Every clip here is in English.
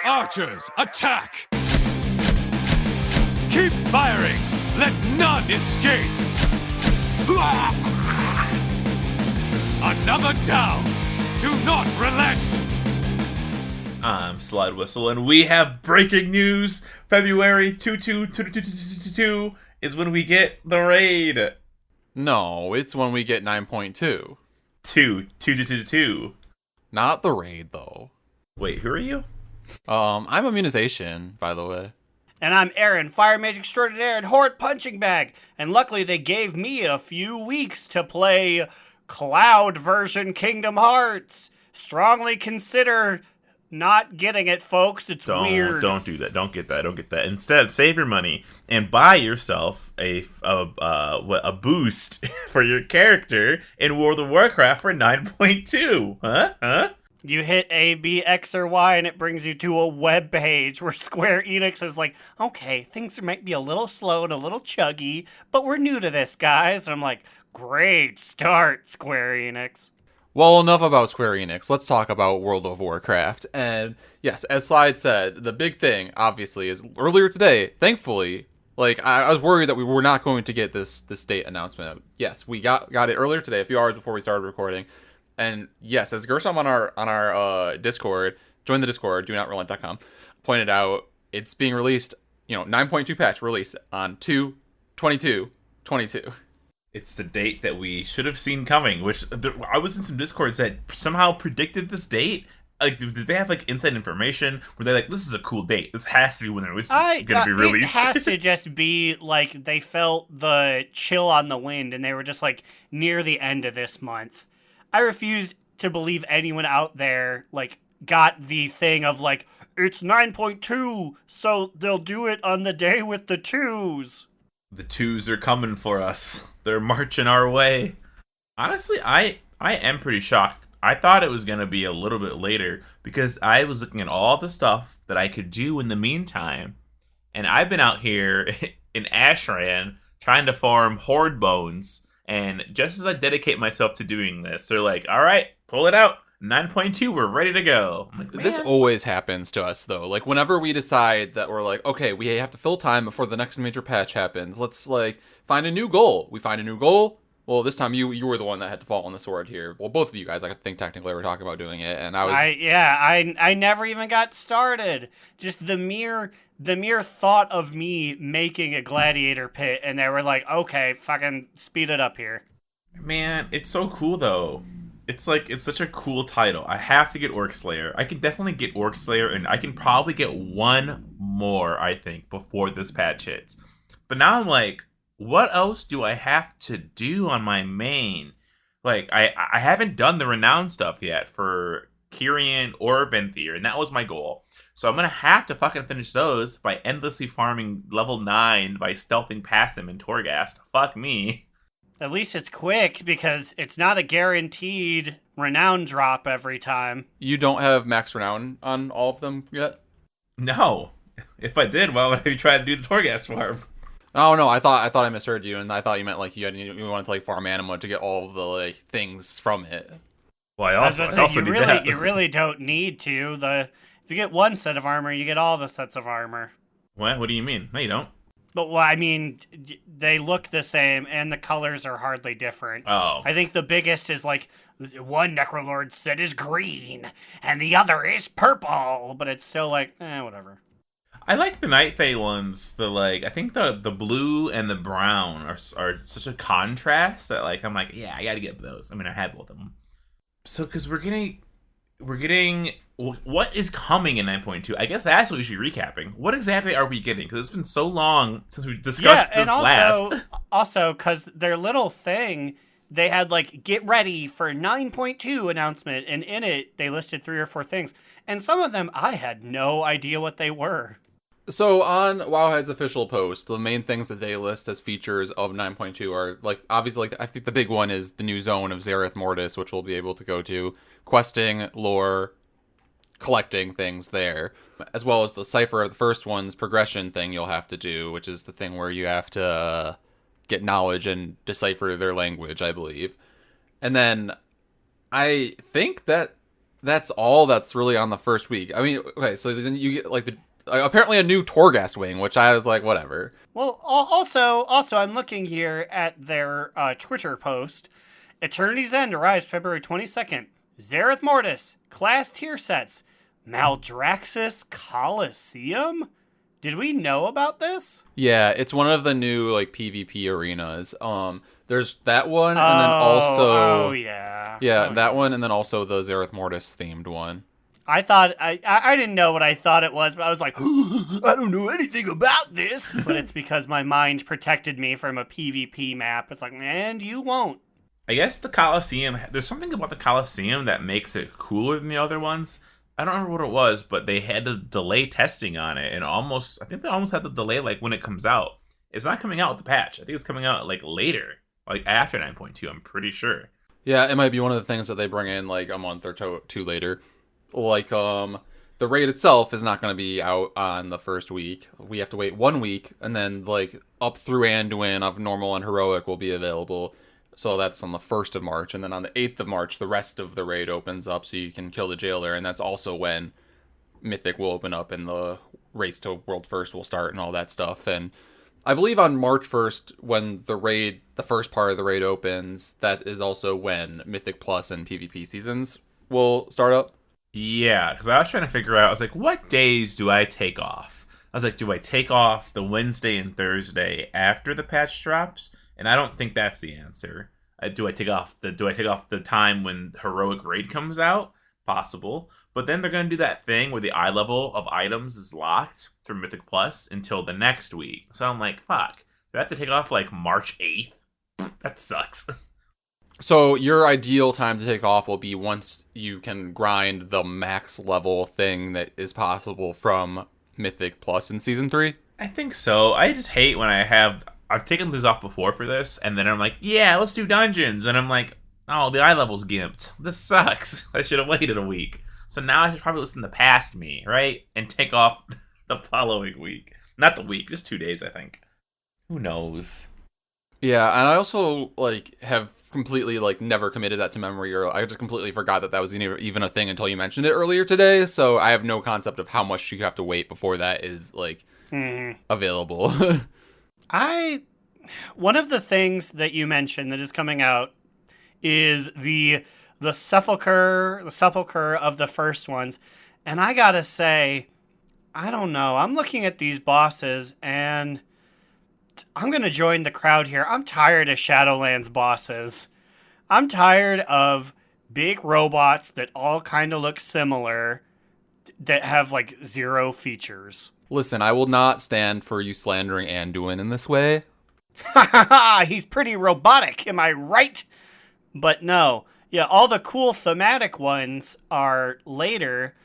Archers, attack! Keep firing! Let none escape! Another down! Do not relent! I'm Slidewhistle, and we have breaking news! February 22 is when we get the raid! No, it's when we get 9.2. 2. Not the raid, though. Wait, who are you? I'm Immunization, by the way. And I'm Aaron, Fire Mage Extraordinaire and Horde Punching Bag. And luckily they gave me a few weeks to play Cloud version Kingdom Hearts. Strongly consider not getting it, folks. It's weird. Don't do that. Don't get that. Instead, save your money and buy yourself a boost for your character in World of Warcraft for 9.2. Huh? You hit A, B, X, or Y, and it brings you to a web page where Square Enix is like, okay, things might be a little slow and a little chuggy, but we're new to this, guys. And I'm like, great start, Square Enix. Well, enough about Square Enix. Let's talk about World of Warcraft. And yes, as Slide said, the big thing, obviously, is earlier today, thankfully, I was worried that we were not going to get this date announcement. Yes, we got it earlier today, a few hours before we started recording. And yes, as Gershom on our Discord, join the Discord, donotRelent.com, pointed out, it's being released, 9.2 patch released on 2/22/22. It's the date that we should have seen coming, which I was in some Discords that somehow predicted this date. Like, did they have, inside information? Were they like, this is a cool date. This has to be when it's going to be released. It has to just be, they felt the chill on the wind, and they were just, near the end of this month. I refuse to believe anyone out there, got the thing of, it's 9.2, so they'll do it on the day with the twos. The twos are coming for us. They're marching our way. Honestly, I am pretty shocked. I thought it was going to be a little bit later because I was looking at all the stuff that I could do in the meantime. And I've been out here in Ashran trying to farm horde bones. And just as I dedicate myself to doing this, they're like, all right, pull it out. 9.2, we're ready to go. I'm like, this always happens to us, though. Whenever we decide that we're okay, we have to fill time before the next major patch happens. Let's, find a new goal. We find a new goal. Well, this time you were the one that had to fall on the sword here. Well, both of you guys, I think technically were talking about doing it, and I never even got started. Just the mere thought of me making a gladiator pit, and they were like, okay, fucking speed it up here. Man, it's so cool, though. It's such a cool title. I have to get Orc Slayer. I can definitely get Orc Slayer, and I can probably get one more, I think, before this patch hits. But now I'm like, what else do I have to do on my main? I haven't done the renowned stuff yet for Kyrian or Venthyr, and that was my goal. So I'm going to have to fucking finish those by endlessly farming level 9 by stealthing past them in Torghast. Fuck me. At least it's quick, because it's not a guaranteed renown drop every time. You don't have max renown on all of them yet? No. If I did, why would I be trying to do the Torghast farm? Oh no, I thought I misheard you, and I thought you meant you wanted to farm anima to get all of the things from it. Well, I also need that. You really don't need to. If you get one set of armor, you get all the sets of armor. What do you mean? No, you don't. But they look the same, and the colors are hardly different. Oh. I think the biggest is one Necrolord set is green, and the other is purple, but it's still whatever. I like the Night Fae ones. I think the blue and the brown are such a contrast that I'm like, yeah, I gotta get those. I mean, I had both of them. So, because we're getting what is coming in 9.2? I guess that's what we should be recapping. What exactly are we getting? Because it's been so long since we discussed this last. Also, because their little thing, they had get ready for 9.2 announcement, and in it they listed 3 or 4 things, and some of them I had no idea what they were. So on Wowhead's official post, the main things that they list as features of 9.2 are obviously I think the big one is the new zone of Zareth Mortis, which we'll be able to go to, questing, lore, collecting things there, as well as the cipher. The first one's progression thing you'll have to do, which is the thing where you have to get knowledge and decipher their language, I believe. And then I think that that's all that's really on the first week. I mean, okay, so then you get like the apparently a new Torghast wing, which I was like, whatever. Well, also, I'm looking here at their Twitter post. Eternity's End arrives February 22nd. Zereth Mortis, class tier sets. Maldraxxus Coliseum? Did we know about this? Yeah, it's one of the new like PvP arenas. There's that one, and then also that one, and then also the Zereth Mortis themed one. I thought I didn't know what I thought it was, but I was like, I don't know anything about this. But it's because my mind protected me from a PvP map. It's like, and you won't. I guess the Coliseum, there's something about the Coliseum that makes it cooler than the other ones. I don't remember what it was, but they had to delay testing on it, and I think they almost had to delay like when it comes out. It's not coming out with the patch. I think it's coming out like later, like after 9.2. I'm pretty sure. Yeah, it might be one of the things that they bring in like a month or two later. Like the raid itself is not going to be out on the first week. We have to wait 1 week, and then like up through Anduin of normal and heroic will be available. So that's on the 1st of March, and then on the 8th of March, the rest of the raid opens up, so you can kill the jailer, and that's also when Mythic will open up, and the race to World First will start, and all that stuff. And I believe on March 1st, when the first part of the raid opens, that is also when Mythic Plus and PvP seasons will start up. Yeah, because I was trying to figure out, I was like, what days do I take off? I was like, do I take off the Wednesday and Thursday after the patch drops? And I don't think that's the answer. Do I take off the time when Heroic Raid comes out? Possible. But then they're going to do that thing where the eye level of items is locked through Mythic Plus until the next week. So I'm like, fuck. Do I have to take off like March 8th? That sucks. So your ideal time to take off will be once you can grind the max level thing that is possible from Mythic Plus in Season 3? I think so. I just hate when I've taken these off before for this, and then I'm like, yeah, let's do dungeons. And I'm like, oh, the eye level's gimped. This sucks. I should have waited a week. So now I should probably listen to past me, right? And take off the following week. Not the week, just 2 days, I think. Who knows? Yeah, and I also like have completely like never committed that to memory, or I just completely forgot that was even a thing until you mentioned it earlier today. So I have no concept of how much you have to wait before that is like available. One of the things that you mentioned that is coming out is the sepulcher of the first ones. And I gotta say, I don't know. I'm looking at these bosses and I'm gonna join the crowd here. I'm tired of Shadowlands bosses. I'm tired of big robots that all kind of look similar that have like zero features. Listen, I will not stand for you slandering Anduin in this way. Ha ha ha! He's pretty robotic, am I right? But no. Yeah, all the cool thematic ones are later.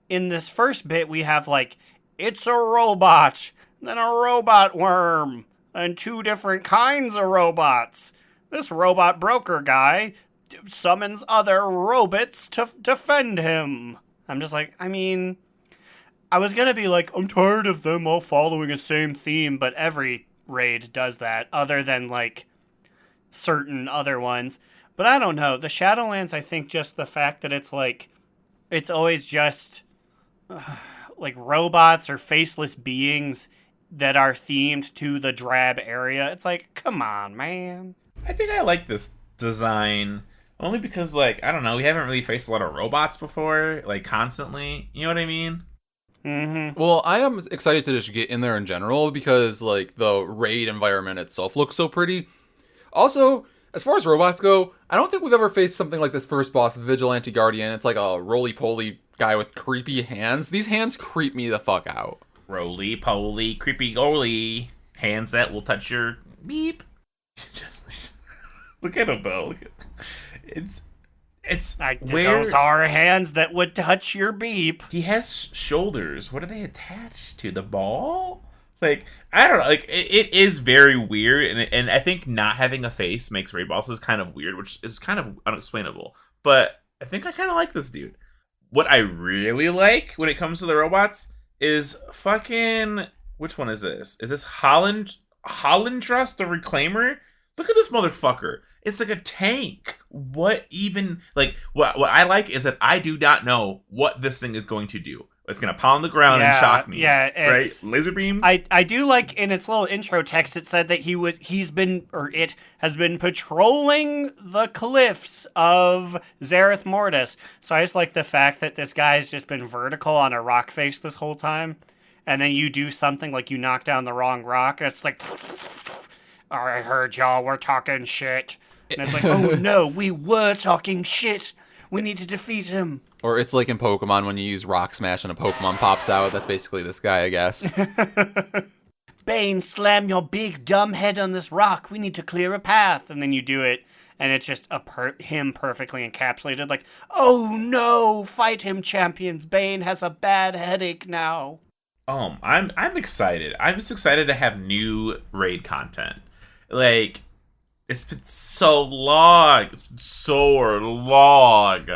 In this first bit, we have like, it's a robot, then a robot worm, and 2 different kinds of robots. This robot broker guy summons other robots to defend him. I'm just like, I mean, I was gonna be like, I'm tired of them all following the same theme, but every raid does that, other than like certain other ones. But I don't know. The Shadowlands, I think just the fact that it's like, it's always just like robots or faceless beings that are themed to the drab area. It's like, come on, man. I think I like this design only because, like, I don't know, we haven't really faced a lot of robots before, like, constantly. You know what I mean? Mm-hmm. Well, I am excited to just get in there in general because, like, the raid environment itself looks so pretty. Also, as far as robots go, I don't think we've ever faced something like this first boss, Vigilante Guardian. It's like a roly-poly guy with creepy hands. These hands creep me the fuck out. Roly-poly, creepy-goly. Hands that will touch your beep. Just look at him, though. It's like, where those are hands that would touch your beep. He has shoulders. What are they attached to? The ball? Like, I don't know. Like, it is very weird, and I think not having a face makes raid bosses kind of weird, which is kind of unexplainable. But I think I kind of like this dude. What I really like when it comes to the robots is fucking... Which one is this? Is this Hollandrust the Reclaimer? Look at this motherfucker. It's like a tank. What even, like, what I like is that I do not know what this thing is going to do. It's going to pound the ground and shock me. Yeah, right? Laser beam? I do like in its little intro text it said that it has been patrolling the cliffs of Zareth Mortis. So I just like the fact that this guy's just been vertical on a rock face this whole time. And then you do something like you knock down the wrong rock, and it's like, I heard y'all were talking shit. And it's like, oh no, we were talking shit. We need to defeat him. Or it's like in Pokemon when you use Rock Smash and a Pokemon pops out. That's basically this guy, I guess. Bane, slam your big dumb head on this rock. We need to clear a path. And then you do it, and it's just him perfectly encapsulated. Like, oh no, fight him, champions. Bane has a bad headache now. I'm excited. I'm just excited to have new raid content. Like, it's been so long. It's been so long.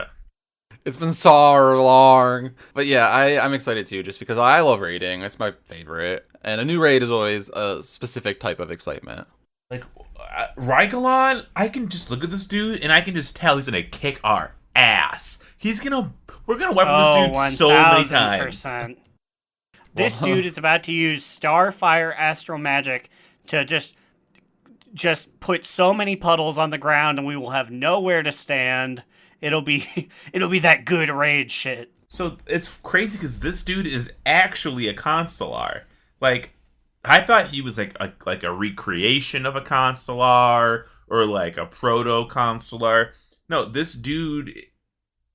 It's been so long. But yeah, I'm excited too, just because I love raiding. It's my favorite. And a new raid is always a specific type of excitement. Like, Rygolon, I can just look at this dude, and I can just tell he's going to kick our ass. We're going to weapon this dude so many times. 1000%. This dude is about to use Starfire Astral Magic to just put so many puddles on the ground, and we will have nowhere to stand. It'll be that good raid shit. So it's crazy because this dude is actually a Constellar. Like, I thought he was like a recreation of a Constellar or like a proto Constellar. No, this dude,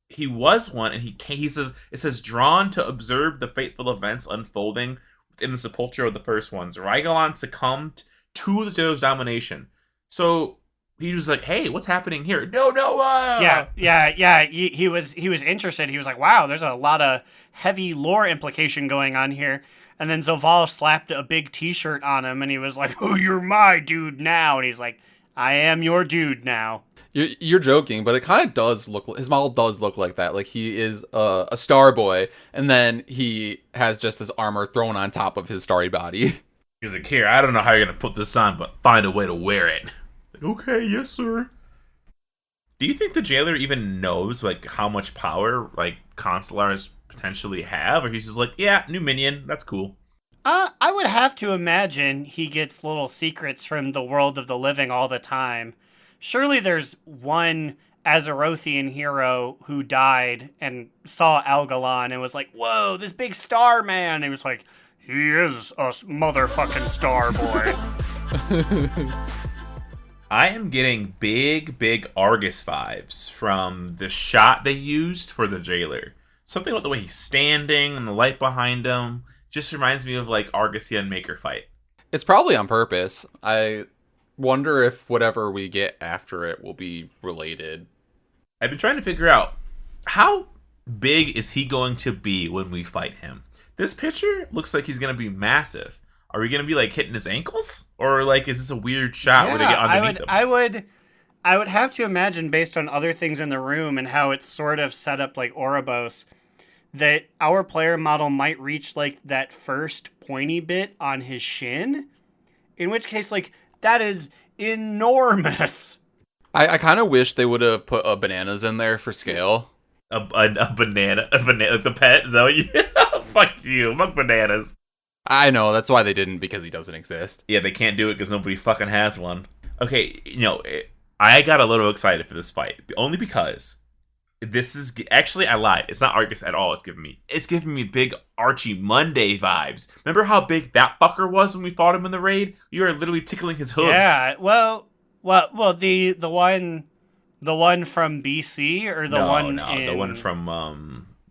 he was one, and he says, it says, drawn to observe the fateful events unfolding within the sepulture of the first ones. Rygolon succumbed to the Joe's domination. So he was like, hey, what's happening here? No. Yeah. He was interested. He was like, wow, there's a lot of heavy lore implication going on here. And then Zoval slapped a big t-shirt on him, and he was like, oh, you're my dude now. And he's like, I am your dude now. You're joking, but it kind of does look, his model does look like that. Like, he is a star boy, and then he has just his armor thrown on top of his starry body. He was like, here, I don't know how you're going to put this on, but find a way to wear it. Like, okay, yes, sir. Do you think the jailer even knows, like, how much power, like, Constellars potentially have? Or he's just like, yeah, new minion, that's cool. I would have to imagine he gets little secrets from the world of the living all the time. Surely there's one Azerothian hero who died and saw Algalon and was like, whoa, this big star man. And he was like, he is a motherfucking star boy. I am getting big Argus vibes from the shot they used for the jailer. Something about the way he's standing and the light behind him just reminds me of like Argusian Maker fight. It's probably on purpose. I wonder if whatever we get after it will be related. I've been trying to figure out, how big is he going to be when we fight him? This picture looks like he's going to be massive. Are we going to be like hitting his ankles? Or like, is this a weird shot where they get underneath him? I would have to imagine, based on other things in the room and how it's sort of set up like Ouroboros, that our player model might reach like that first pointy bit on his shin. In which case, like, that is enormous. I kind of wish they would have put bananas in there for scale. A banana, the pet? Is that what you... Fuck you, fuck bananas. I know, that's why they didn't, because he doesn't exist. Yeah, they can't do it because nobody fucking has one. Okay, I got a little excited for this fight, only because this is... Actually, I lied. It's not Argus at all. It's giving me big Archie Monday vibes. Remember how big that fucker was when we fought him in the raid? You were literally tickling his hooves. Yeah, well, the one from BC or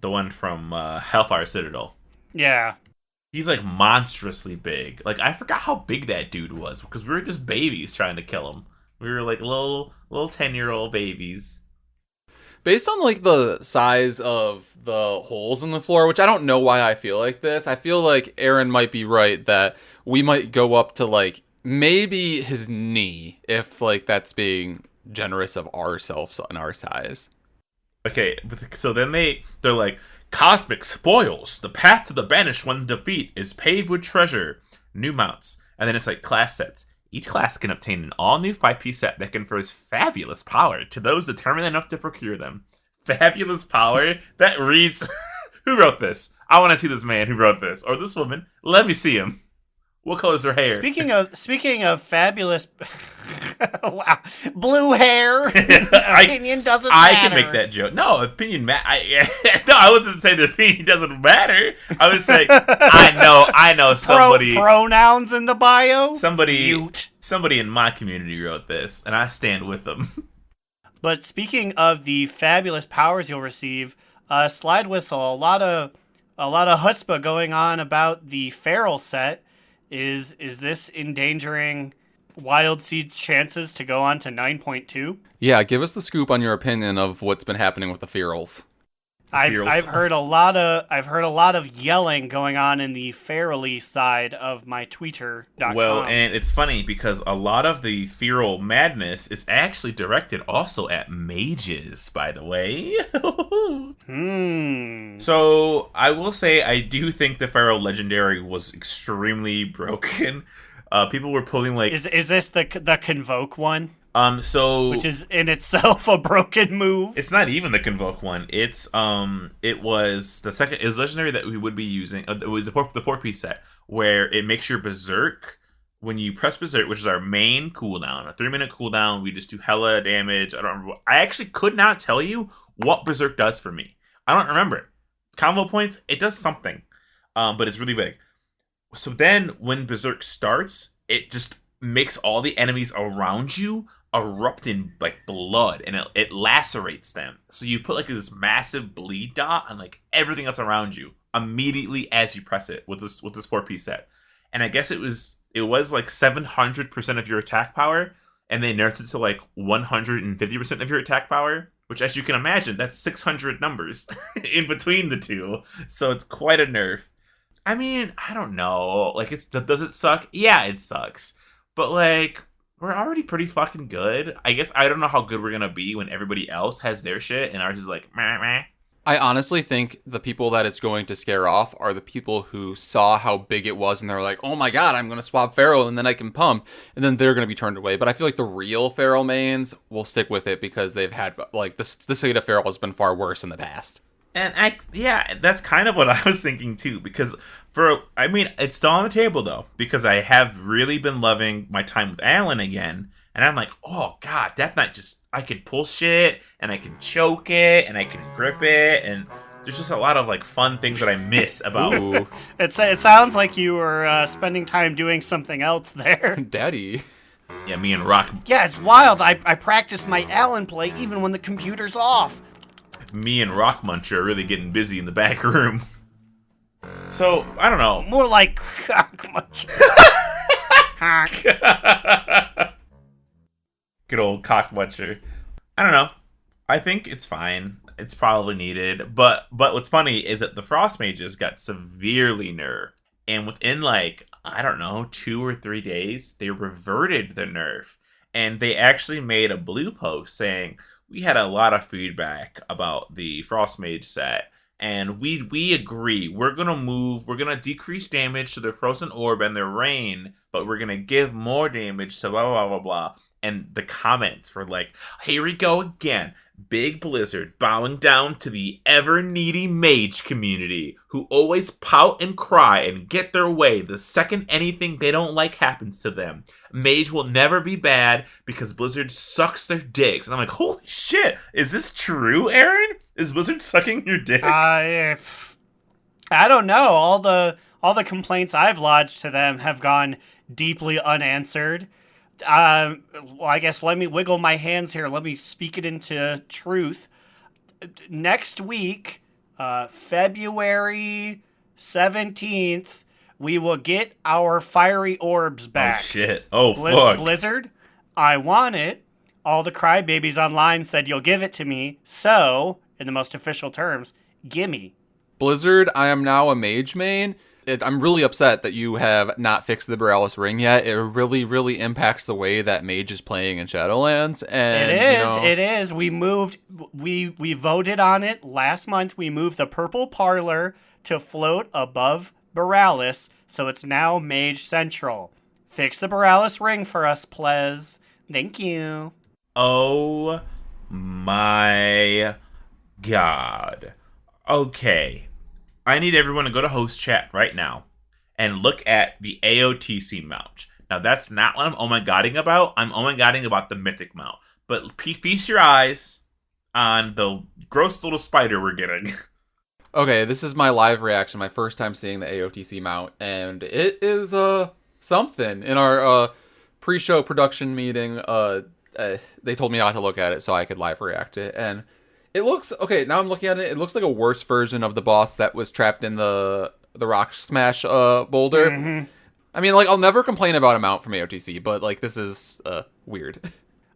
the one from Hellfire Citadel. Yeah. He's like monstrously big. Like, I forgot how big that dude was because we were just babies trying to kill him. We were like little 10-year-old babies. Based on like the size of the holes in the floor, which I don't know why I feel like this, I feel like Aaron might be right that we might go up to like maybe his knee if like that's being generous of ourselves and our size. Okay, so then they're like, cosmic spoils. The path to the banished one's defeat is paved with treasure. New mounts. And then it's like class sets. Each class can obtain an all-new 5-piece set that confers fabulous power to those determined enough to procure them. Fabulous power? That reads... Who wrote this? I want to see this man who wrote this. Or this woman. Let me see him. What color is their hair? Speaking of fabulous, wow, blue hair. Opinion doesn't matter. I can make that joke. No, opinion no, I wasn't saying the opinion doesn't matter. I was saying I know somebody pronouns in the bio. Somebody in my community wrote this, and I stand with them. But speaking of the fabulous powers you'll receive, Slidewhistle, a lot of chutzpah going on about the feral set. Is this endangering Wild Seed's chances to go on to 9.2? Yeah, give us the scoop on your opinion of what's been happening with the ferals. I've heard a lot of yelling going on in the ferally side of my Twitter.com. Well, and it's funny because a lot of the feral madness is actually directed also at mages, by the way. So I will say I do think the feral legendary was extremely broken. People were pulling like is this the Convoke one? Which is in itself a broken move. It's not even the Convoke one. It was the second. It was legendary that we would be using. It was the 4-piece set where it makes your Berserk when you press Berserk, which is our main cooldown, a 3-minute cooldown. We just do hella damage. I don't remember. I actually could not tell you what Berserk does for me. I don't remember it. Combo points. It does something, but it's really big. So then when Berserk starts, it just makes all the enemies around you erupt in like blood, and it lacerates them. So you put like this massive bleed dot on like everything else around you immediately as you press it with this 4-piece set. And I guess it was like 700% of your attack power, and they nerfed it to like 150% of your attack power, which, as you can imagine, that's 600 numbers in between the two. So it's quite a nerf. I mean, I don't know. Like, does it suck? Yeah, it sucks. But like, we're already pretty fucking good. I guess I don't know how good we're gonna be when everybody else has their shit and ours is like meh meh. I honestly think the people that it's going to scare off are the people who saw how big it was and they're like, oh my god, I'm going to swap Feral and then I can pump, and then they're going to be turned away. But I feel like the real Feral mains will stick with it because they've had, like, the state of Feral has been far worse in the past. And that's kind of what I was thinking too, because it's still on the table though, because I have really been loving my time with Alan again, and I'm like, oh god, Death Knight I can pull shit, and I can choke it, and I can grip it, and there's just a lot of like fun things that I miss about. It sounds like you were spending time doing something else there. Daddy. Yeah, me and Rock. Yeah, it's wild. I practice my Alan play even when the computer's off. Me and Rock Muncher are really getting busy in the back room. So, I don't know. More like Rock Muncher. Good old cock muncher. I don't know. I think it's fine. It's probably needed. But what's funny is that the Frost Mages got severely nerfed. And within, like, I don't know, 2 or 3 days, they reverted the nerf. And they actually made a blue post saying, we had a lot of feedback about the Frost Mage set, and we agree. We're gonna decrease damage to their Frozen Orb and their Rain, but we're gonna give more damage to blah blah blah blah. And the comments were like, here we go again. Big Blizzard bowing down to the ever-needy mage community who always pout and cry and get their way the second anything they don't like happens to them. Mage will never be bad because Blizzard sucks their dicks. And I'm like, holy shit, is this true, Aaron? Is Blizzard sucking your dick? I don't know. All the complaints I've lodged to them have gone deeply unanswered. Well, I guess let me wiggle my hands here. Let me speak it into truth. Next week, February 17th, we will get our fiery orbs back. Oh, shit. Oh, fuck. Blizzard, I want it. All the crybabies online said you'll give it to me. So, in the most official terms, gimme. Blizzard, I am now a mage main. I'm really upset that you have not fixed the Borealis Ring yet. It really, really impacts the way that Mage is playing in Shadowlands. And it is. We voted on it last month. We moved the Purple Parlor to float above Borealis, so it's now Mage Central. Fix the Borealis ring for us, please. Thank you. Oh my god. Okay. I need everyone to go to host chat right now and look at the AOTC mount. Now, that's not what I'm oh my godding about. I'm oh my godding about the mythic mount. But feast your eyes on the gross little spider we're getting. Okay, this is my live reaction, my first time seeing the AOTC mount, and it is something. In our pre-show production meeting, they told me not to look at it so I could live react it, and it looks okay. Now I'm looking at it; it looks like a worse version of the boss that was trapped in the rock smash boulder. Mm-hmm. I mean, like, I'll never complain about a mount from AOTC, but like, this is weird.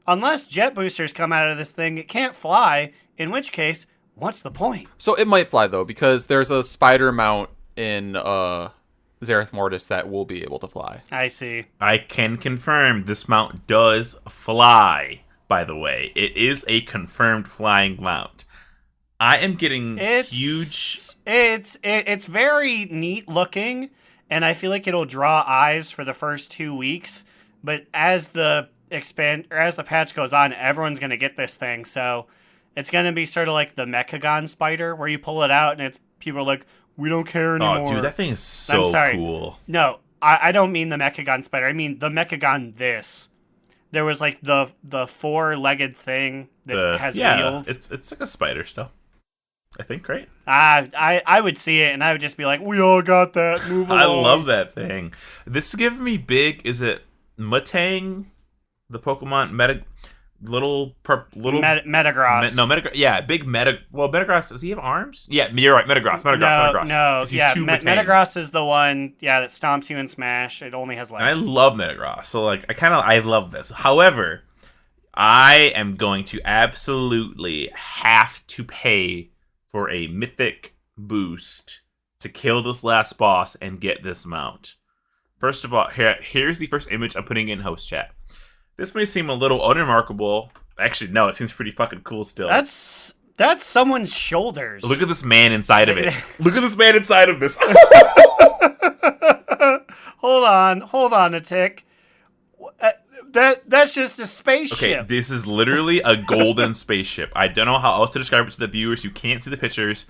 Unless jet boosters come out of this thing, it can't fly. In which case, what's the point? So it might fly though, because there's a spider mount in Zereth Mortis that will be able to fly. I see. I can confirm this mount does fly, by the way. It is a confirmed flying mount. I am getting huge... It's very neat looking, and I feel like it'll draw eyes for the first 2 weeks, but as the patch goes on, everyone's going to get this thing, so it's going to be sort of like the Mechagon spider, where you pull it out, and people are like, we don't care anymore. Oh, dude, that thing is so cool. No, I don't mean the Mechagon spider. I mean the Mechagon this. There was like the four-legged thing that has wheels. It's like a spider still. I think, right? I would see it, and I would just be like, we all got that. Move along. I love that thing. This is giving me big... Is it Mutang? The Pokemon Metagross. Yeah, big Meta. Well, Metagross, does he have arms? Yeah, you're right. Metagross. No. Yeah, Metagross is the one. Yeah, that stomps you in Smash. It only has legs. And I love Metagross, so like I love this. However, I am going to absolutely have to pay for a mythic boost to kill this last boss and get this mount. First of all, here's the first image I'm putting in host chat. This may seem a little unremarkable. Actually, no, it seems pretty fucking cool still. That's someone's shoulders. Look at this man inside of it. Look at this man inside of this. Hold on a tick. That's just a spaceship. Okay, this is literally a golden spaceship. I don't know how else to describe it to the viewers who can't see the pictures.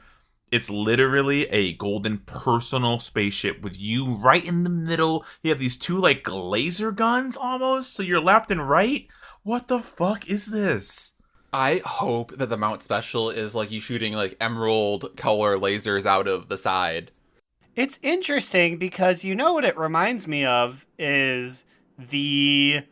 It's literally a golden personal spaceship with you right in the middle. You have these two, like, laser guns almost, so you're left and right. What the fuck is this? I hope that the mount special is, like, you shooting, like, emerald color lasers out of the side. It's interesting because you know what it reminds me of is the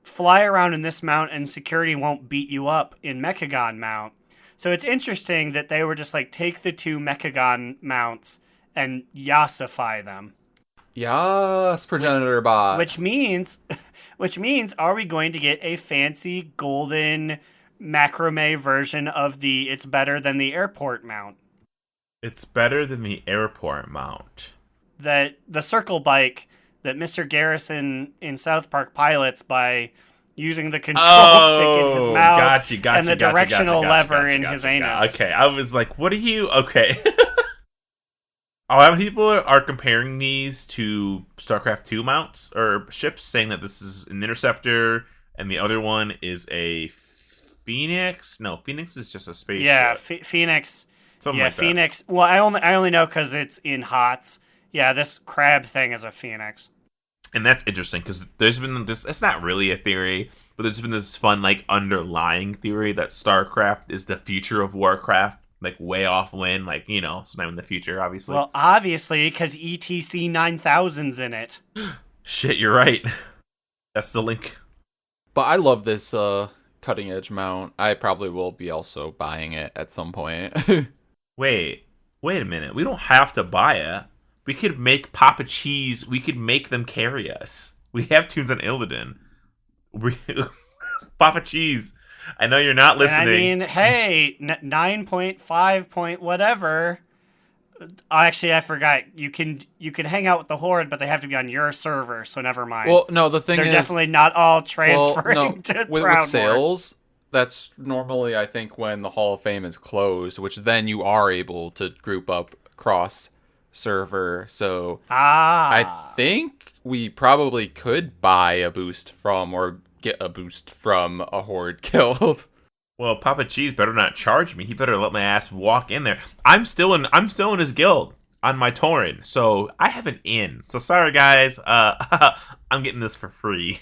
fly around in this mount and security won't beat you up in Mechagon mount. So it's interesting that they were just like, take the two Mechagon mounts and yassify them. Yas, progenitor bot. Which means, are we going to get a fancy golden macrame version of the it's better than the airport mount? It's better than the airport mount. The circle bike that Mr. Garrison in South Park pilots by using the control stick in his mouth and the directional lever in his anus. Okay, I was like, what are you... Okay. A lot of people are comparing these to StarCraft 2 mounts or ships, saying that this is an interceptor and the other one is a Phoenix. No, Phoenix is just a spaceship. Yeah, Phoenix. Something like Phoenix. That. Well, I only know because it's in HOTS. Yeah, this crab thing is a Phoenix. And that's interesting because there's been this, it's not really a theory, but there's been this fun, like, underlying theory that StarCraft is the future of Warcraft, like, way off when, like, you know, sometime in the future, obviously. Well, obviously, because ETC 9000's in it. Shit, you're right. That's the link. But I love this cutting edge mount. I probably will be also buying it at some point. Wait a minute. We don't have to buy it. We could make Papa Cheese. We could make them carry us. We have tunes on Illidan. Papa Cheese. I know you're not listening. And I mean, hey, 9.5 point whatever. Actually, I forgot. You can hang out with the Horde, but they have to be on your server, so never mind. Well, no, the thing They're is... definitely not all transferring to with sales, that's normally, I think, when the Hall of Fame is closed, which then you are able to group up across server, so Ah. I think we probably could buy a boost from or get a boost from a horde killed. Well, Papa Cheese better not charge me. He better let my ass walk in there. I'm still in his guild on my Tauren, so I have an in. So sorry guys, I'm getting this for free.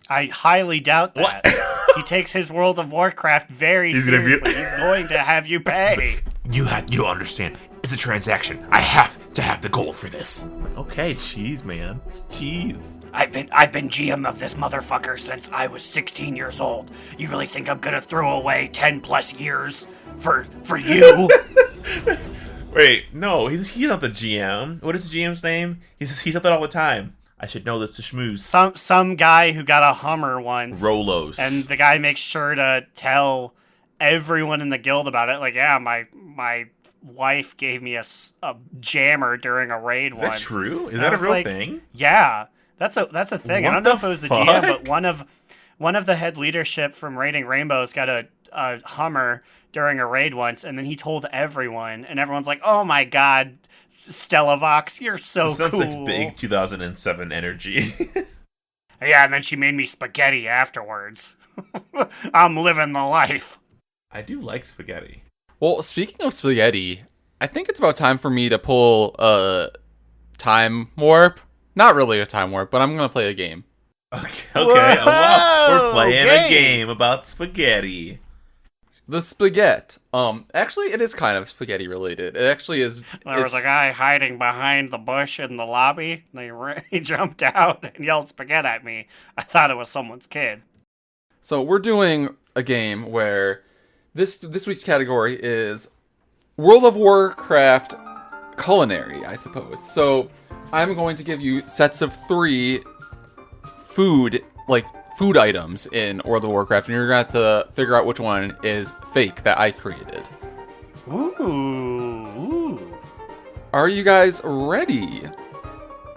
I highly doubt that. What? He takes his World of Warcraft very He's gonna be- seriously. He's going to have you pay. You don't understand. It's a transaction. I have to have the gold for this. Okay, cheese, man. Cheese. I've been GM of this motherfucker since I was 16 years old. You really think I'm gonna throw away 10 plus years for you? Wait, no, he's not the GM. What is the GM's name? He says that all the time. I should know this to schmooze. Some guy who got a Hummer once. Rolos. And the guy makes sure to tell everyone in the guild about it. Like, yeah, my wife gave me a jammer during a raid Is once. that true? Is And that I a was real like, thing? Yeah, that's a thing. I What don't know the if it was the fuck? GM, but one of the head leadership from Raiding Rainbows got a Hummer during a raid once, and then he told everyone, and everyone's like, "Oh my god, Stellavox, you're so This sounds cool." like big 2007 energy. Yeah, and then she made me spaghetti afterwards. I'm living the life. I do like spaghetti. Well, speaking of spaghetti, I think it's about time for me to pull a time warp. Not really a time warp, but I'm gonna play a game. Okay. Well, we're playing a game. game about spaghetti. The spaghetti. Actually, it is kind of spaghetti related. It actually is. There was a guy hiding behind the bush in the lobby. He jumped out and yelled spaghetti at me. I thought it was someone's kid. So we're doing a game where this week's category is World of Warcraft culinary, I suppose. So I'm going to give you sets of 3 food items in World of Warcraft, and you're gonna have to figure out which one is fake that I created. Ooh. Are you guys ready?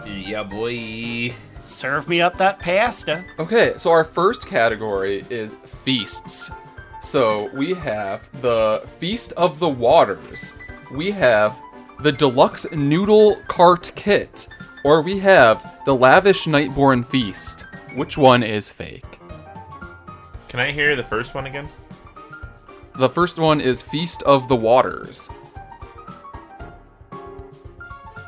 Yeah, boy. Serve me up that pasta. Okay, so our first category is feasts. So we have the Feast of the Waters. We have the Deluxe Noodle Cart Kit. Or we have the Lavish Nightborn Feast. Which one is fake? Can I hear the first one again? The first one is Feast of the Waters.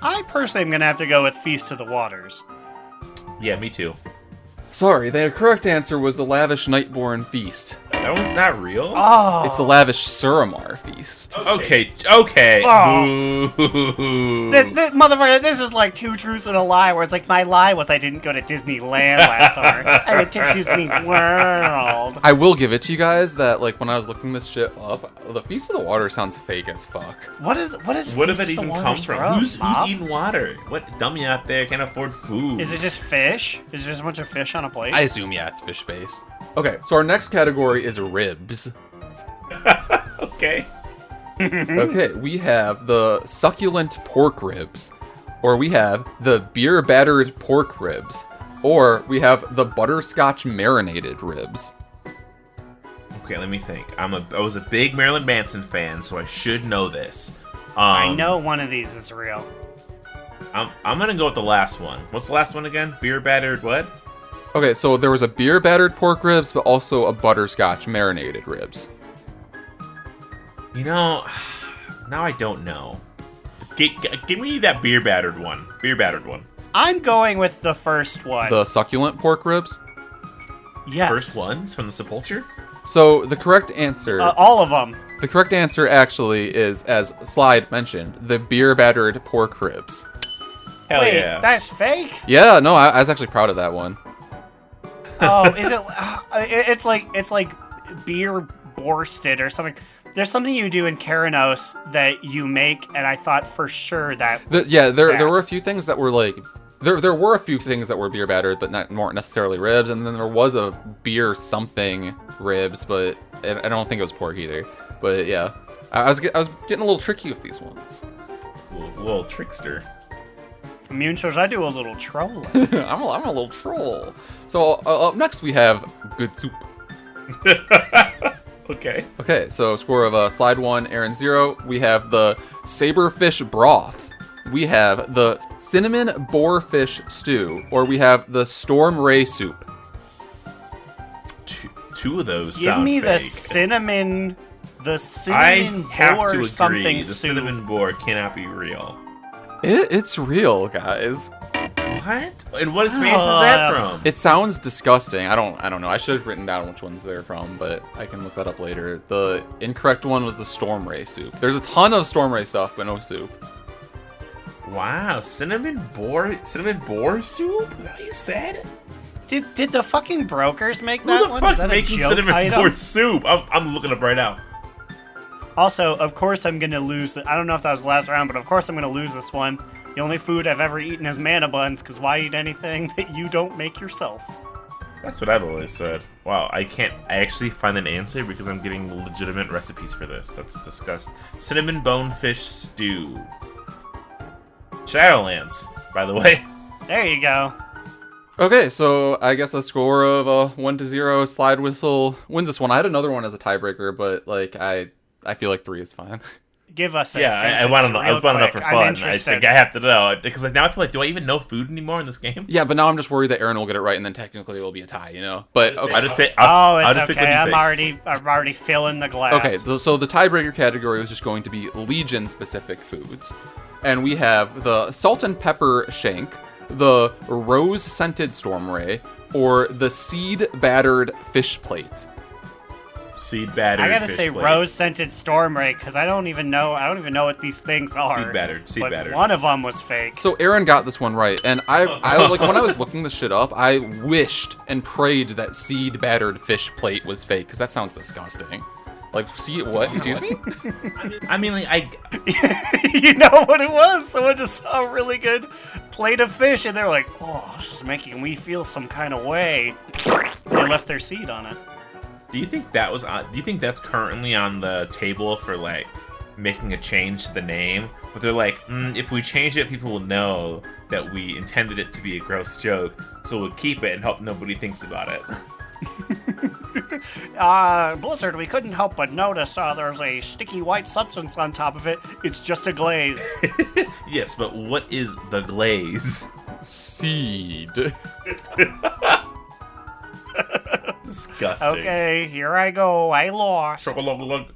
I personally am going to have to go with Feast of the Waters. Yeah, me too. Sorry, the correct answer was the Lavish Nightborn Feast. That one's not real? Oh. It's the Lavish Suramar Feast. Okay. Oh. Boo. This motherfucker, this is like 2 truths and a lie, where it's like, my lie was I didn't go to Disneyland last summer. I went to Disney World. I will give it to you guys that, like, when I was looking this shit up, the Feast of the Water sounds fake as fuck. What does Where Feast did of that the even come Waters from? Who's Bob? eating water? What dummy out there can't afford food? Is it just fish? Is it just a bunch of fish on a plate? I assume, yeah, it's fish based. Okay, so our next category is ribs. Okay. Okay, we have the succulent pork ribs, or we have the beer battered pork ribs, or we have the butterscotch marinated ribs. Okay, let me think. I was a big Marilyn Manson fan, so I should know this. I know one of these is real. I'm gonna go with the last one. What's the last one again? Beer battered what? Okay, so there was a beer battered pork ribs, but also a butterscotch marinated ribs. You know, now I don't know. Give me that beer battered one. Beer battered one. I'm going with the first one. The succulent pork ribs. Yes. First ones from the Sepulture? So the correct answer, All of them. the correct answer actually is, as Slide mentioned, the beer battered pork ribs. Hell Wait, yeah. that's fake? Yeah, no, I was actually proud of that one. Oh, is it? It's like beer borsted or something. There's something you do in Keranos that you make, and I thought for sure that. Was There that. were a few things that were like there were a few things that were beer battered, but weren't necessarily ribs. And then there was a beer something ribs, but I don't think it was pork either. But yeah, I was getting a little tricky with these ones. Little trickster. Immune shows I do a little trolling. I'm a little troll. So up next we have good soup. Okay. Okay, so score of Slide 1, Aaron 0. We have the saberfish broth. we have the cinnamon boarfish stew, or we have the storm ray soup. Two of those Give sound me fake. the I cinnamon have boar to agree. something The soup. cinnamon boar cannot be real. It's real, guys. What? And what is that from? It sounds disgusting. I don't know. I should have written down which ones they're from, but I can look that up later. The incorrect one was the storm ray soup. There's a ton of storm ray stuff, but no soup. Wow, cinnamon boar soup? Is that what you said? Did the fucking brokers make Who that the one? fuck's Is that a making joke cinnamon item? boar soup? I'm looking up right now. Also, of course I'm gonna lose. I don't know if that was the last round, but of course I'm gonna lose this one. The only food I've ever eaten is mana buns, because why eat anything that you don't make yourself? That's what I've always said. Wow, I can't actually find an answer because I'm getting legitimate recipes for this. That's disgusting. Cinnamon bonefish stew. Shadowlands, by the way. There you go. Okay, so I guess a score of 1-0. Slidewhistle wins this one. I had another one as a tiebreaker, but like I feel like 3 is fine. Give us a I want to know. I want to know for fun. I think I have to know because like now I feel like, do I even know food anymore in this game? Yeah, but now I'm just worried that Aaron will get it right, and then technically it will be a tie. You know. But okay. I just pick. It's just pick okay. what I'm he picks. already filling the glass. Okay, so the tiebreaker category was just going to be Legion-specific foods. And we have the salt and pepper shank, the rose-scented storm ray, or the seed-battered fish plate. Seed battered. I gotta fish say plate. rose-scented storm ray, because I don't even know what these things are. Seed battered. Seed but battered. one of them was fake. So Aaron got this one right, and I like when I was looking this shit up, I wished and prayed that seed-battered fish plate was fake, because that sounds disgusting. Like, see what? Excuse me? I mean, like You know what it was? Someone just saw a really good plate of fish, and they're like, "Oh, this is making me feel some kind of way." They left their seed on it. Do you think that was? Do you think that's currently on the table for like making a change to the name? But they're like, if we change it, people will know that we intended it to be a gross joke, so we'll keep it and hope nobody thinks about it. Blizzard, we couldn't help but notice there's a sticky white substance on top of it. It's just a glaze. Yes, but what is the glaze? Seed. Disgusting. Okay, here I go. I lost. Chocolate.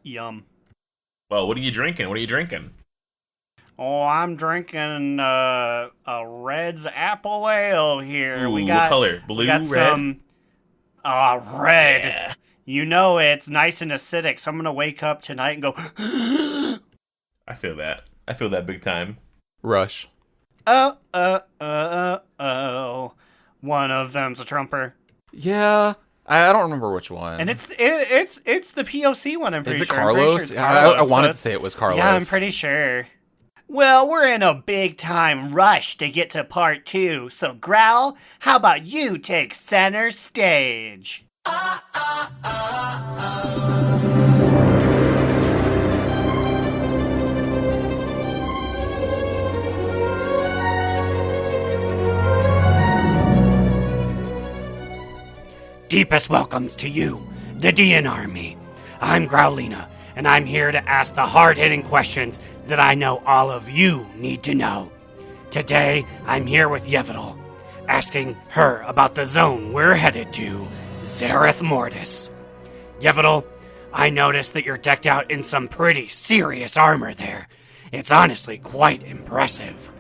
Yum. Well, what are you drinking? What are you drinking? Oh, I'm drinking a Red's Apple Ale here. Ooh, We got what color? Blue, we got red? some red. Yeah. You know it's nice and acidic, so I'm gonna wake up tonight and go. I feel that. I feel that big time. Rush. Oh. One of them's a trumper, Yeah, I don't remember which one. and it's the POC one. I'm pretty Is it sure. I'm pretty Carlos? sure it's Yeah, Carlos, I so wanted to it's- say it was Carlos. Yeah, I'm pretty sure. Well, we're in a big time rush to get to part 2, so Growl, how about you take center stage? Deepest welcomes to you, the DN Army. I'm Growlina, and I'm here to ask the hard-hitting questions that I know all of you need to know. Today, I'm here with Yevdal, asking her about the zone we're headed to, Zareth Mortis. Yevdal, I noticed that you're decked out in some pretty serious armor there. It's honestly quite impressive.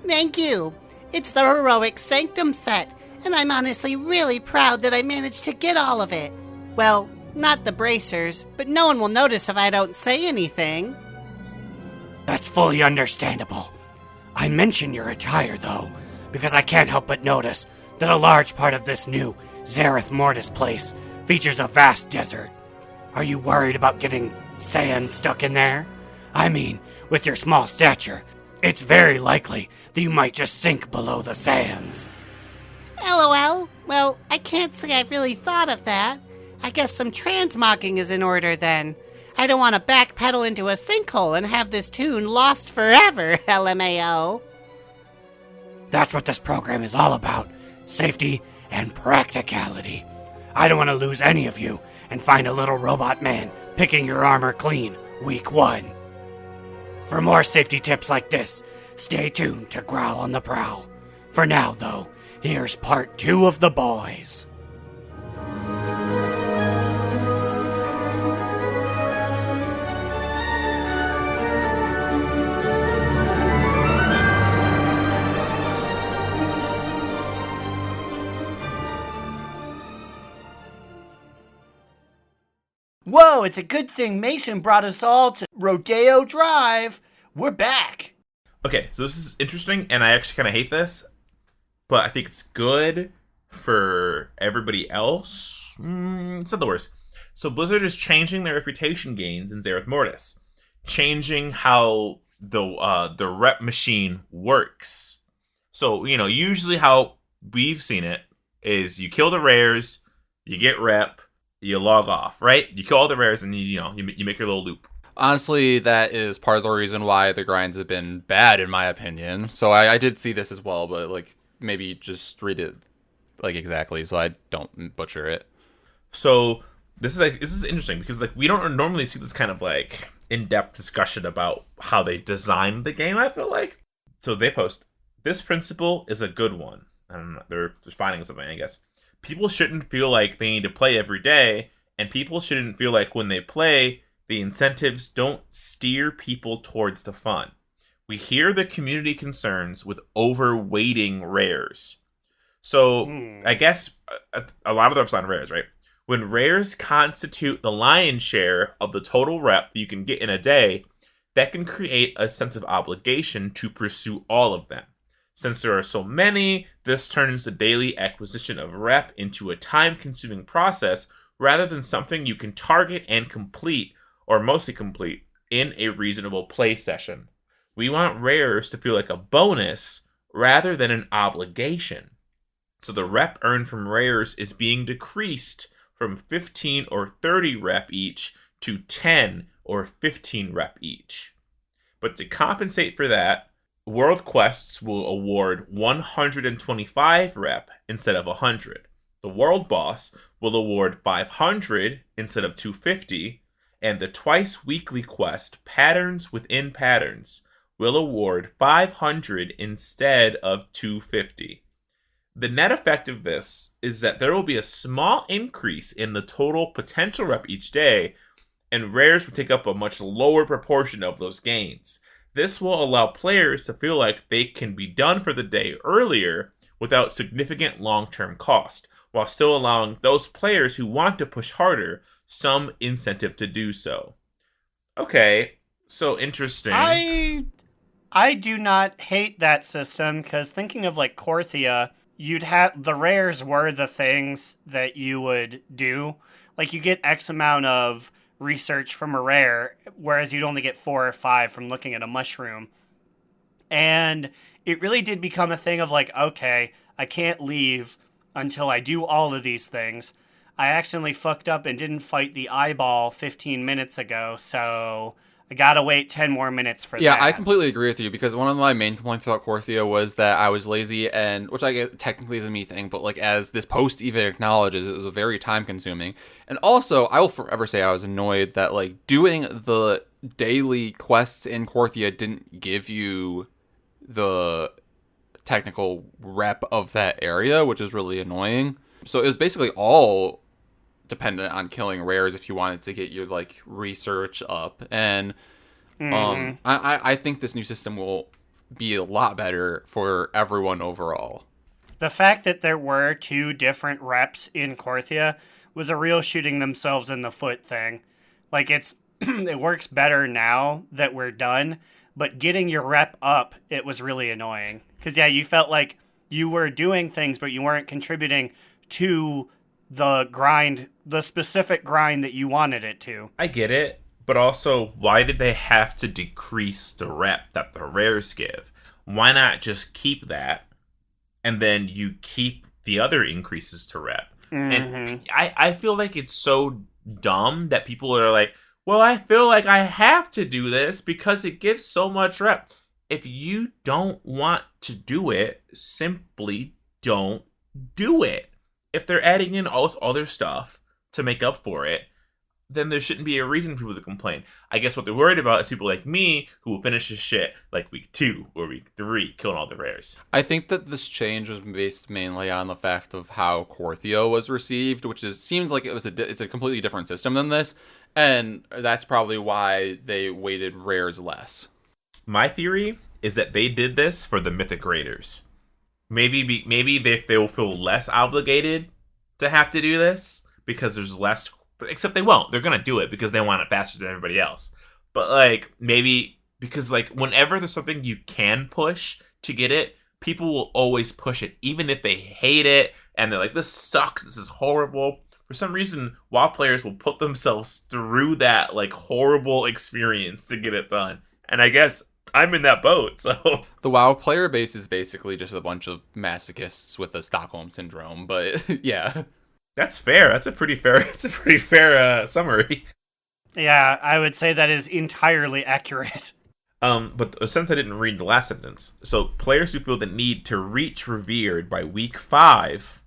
Thank you. It's the heroic Sanctum set, and I'm honestly really proud that I managed to get all of it. Well, not the bracers, but no one will notice if I don't say anything. That's fully understandable. I mention your attire, though, because I can't help but notice that a large part of this new Zareth Mortis place features a vast desert. Are you worried about getting sand stuck in there? I mean, with your small stature, it's very likely that you might just sink below the sands. LOL. Well, I can't say I've really thought of that. I guess some transmogging is in order then. I don't want to backpedal into a sinkhole and have this tune lost forever, LMAO. That's what this program is all about. Safety and practicality. I don't want to lose any of you and find a little robot man picking your armor clean week 1. For more safety tips like this, stay tuned to Growl on the Prowl. For now, though, here's part 2 of The Boys. Whoa, it's a good thing Mason brought us all to Rodeo Drive. We're back. Okay, so this is interesting, and I actually kind of hate this, but I think it's good for everybody else. It's not the worst. So Blizzard is changing their reputation gains in Zereth Mortis, changing how the rep machine works. So, usually how we've seen it is you kill the rares, you get rep, you log off, right? You kill all the rares, and you make your little loop. Honestly, that is part of the reason why the grinds have been bad, in my opinion. So I did see this as well, but maybe just read it exactly so I don't butcher it. So this is interesting because we don't normally see this kind of in-depth discussion about how they designed the game. I feel like so they post this principle is a good one. I don't know. They're finding something, I guess. People shouldn't feel like they need to play every day, and people shouldn't feel like when they play, the incentives don't steer people towards the fun. We hear the community concerns with overweighting rares. So, I guess a lot of the reps on rares, right? When rares constitute the lion's share of the total rep you can get in a day, that can create a sense of obligation to pursue all of them. Since there are so many, this turns the daily acquisition of rep into a time-consuming process rather than something you can target and complete, or mostly complete, in a reasonable play session. We want rares to feel like a bonus rather than an obligation. So the rep earned from rares is being decreased from 15 or 30 rep each to 10 or 15 rep each. But to compensate for that, World Quests will award 125 rep instead of 100. The World Boss will award 500 instead of 250, and the twice weekly quest, Patterns Within Patterns, will award 500 instead of 250. The net effect of this is that there will be a small increase in the total potential rep each day, and rares will take up a much lower proportion of those gains. This will allow players to feel like they can be done for the day earlier without significant long-term cost, while still allowing those players who want to push harder some incentive to do so. Okay, so interesting. I do not hate that system, because thinking of Korthia, you'd have the rares were the things that you would do. You get X amount of research from a rare, whereas you'd only get 4 or 5 from looking at a mushroom. And it really did become a thing of okay, I can't leave until I do all of these things. I accidentally fucked up and didn't fight the eyeball 15 minutes ago, so I gotta wait 10 more minutes for that. Yeah, I completely agree with you, because one of my main complaints about Korthia was that I was lazy, and which I guess technically is a me thing, but as this post even acknowledges, it was very time consuming. And also, I will forever say I was annoyed that doing the daily quests in Korthia didn't give you the technical rep of that area, which is really annoying. So it was basically all dependent on killing rares if you wanted to get your research up. And I think this new system will be a lot better for everyone overall. The fact that there were 2 different reps in Korthia was a real shooting themselves in the foot thing. It works better now that we're done, but getting your rep up, it was really annoying. Because you felt like you were doing things, but you weren't contributing to the grind, the specific grind that you wanted it to. I get it, but also, why did they have to decrease the rep that the rares give? Why not just keep that, and then you keep the other increases to rep? Mm-hmm. And I feel like it's so dumb that people are like, well, I feel like I have to do this because it gives so much rep. If you don't want to do it, simply don't do it. If they're adding in all this other stuff to make up for it, then there shouldn't be a reason for people to complain. I guess what they're worried about is people like me who will finish this shit like week 2 or week 3, killing all the rares. I think that this change was based mainly on the fact of how Korthio was received, which seems like it's a completely different system than this, and that's probably why they weighted rares less. My theory is that they did this for the Mythic Raiders. Maybe they will feel less obligated to have to do this because there's less. Except they won't. They're gonna do it because they want it faster than everybody else. But like maybe because like whenever there's something you can push to get it, people will always push it, even if they hate it and they're like, "This sucks. This is horrible." For some reason, WoW players will put themselves through that like horrible experience to get it done. And I guess I'm in that boat, so... The WoW player base is basically just a bunch of masochists with the Stockholm Syndrome, but yeah. That's fair. That's a pretty fair summary. Yeah, I would say that is entirely accurate. But since I didn't read the last sentence, so players who feel the need to reach Revered by week 5,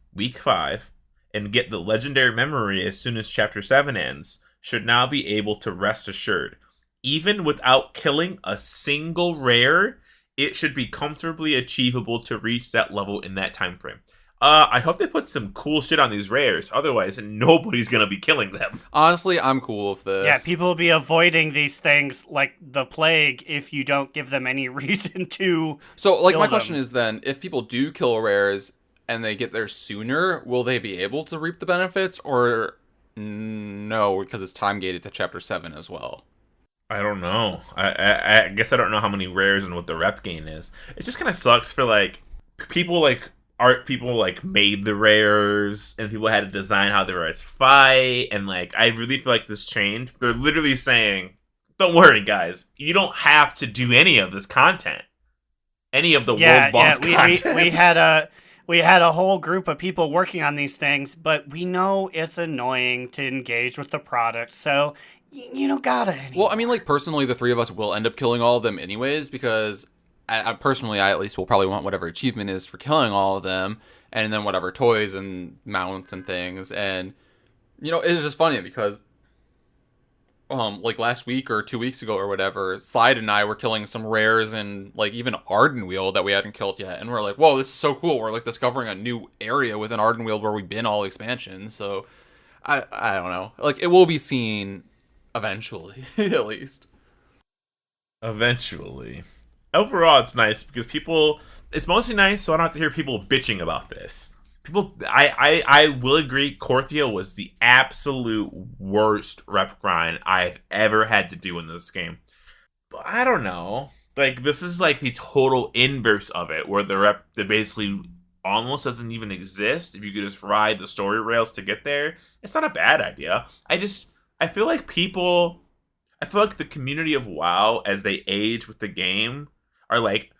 and get the legendary memory as soon as Chapter 7 ends, should now be able to rest assured. Even without killing a single rare, it should be comfortably achievable to reach that level in that time frame. I hope they put some cool shit on these rares. Otherwise, nobody's going to be killing them. Honestly, I'm cool with this. Yeah, people will be avoiding these things like the plague if you don't give them any reason to. So, like, my them. question is then, if people do kill rares and they get there sooner, will they be able to reap the benefits? Or no, because it's time gated to Chapter 7 as well? I don't know. I guess I don't know how many rares and what the rep gain is. It just kind of sucks for, like, people, like, art people, like, made the rares, and people had to design how the rares fight, and, like, I really feel like this change, they're literally saying, don't worry, guys, you don't have to do any of this content. Any of the world boss content. We had a whole group of people working on these things, but we know it's annoying to engage with the product, so you don't gotta anymore. Well, I mean, like, personally, the three of us will end up killing all of them anyways, because I personally, I at least will probably want whatever achievement is for killing all of them, and then whatever toys and mounts and things, and, you know, it's just funny because, like, last week or 2 weeks ago or whatever, Slide and I were killing some rares and, like, even Ardenweald that we hadn't killed yet, and we're like, whoa, this is so cool, we're, like, discovering a new area within Ardenweald where we've been all expansions, so, I don't know, like, it will be seen eventually, at least. Eventually. Overall, it's nice because it's mostly nice so I don't have to hear people bitching about this. I will agree, Korthio was the absolute worst rep grind I've ever had to do in this game. But I don't know. Like, this is like the total inverse of it, where the rep that basically almost doesn't even exist. If you could just ride the story rails to get there, it's not a bad idea. I feel like the community of WoW, as they age with the game, are like,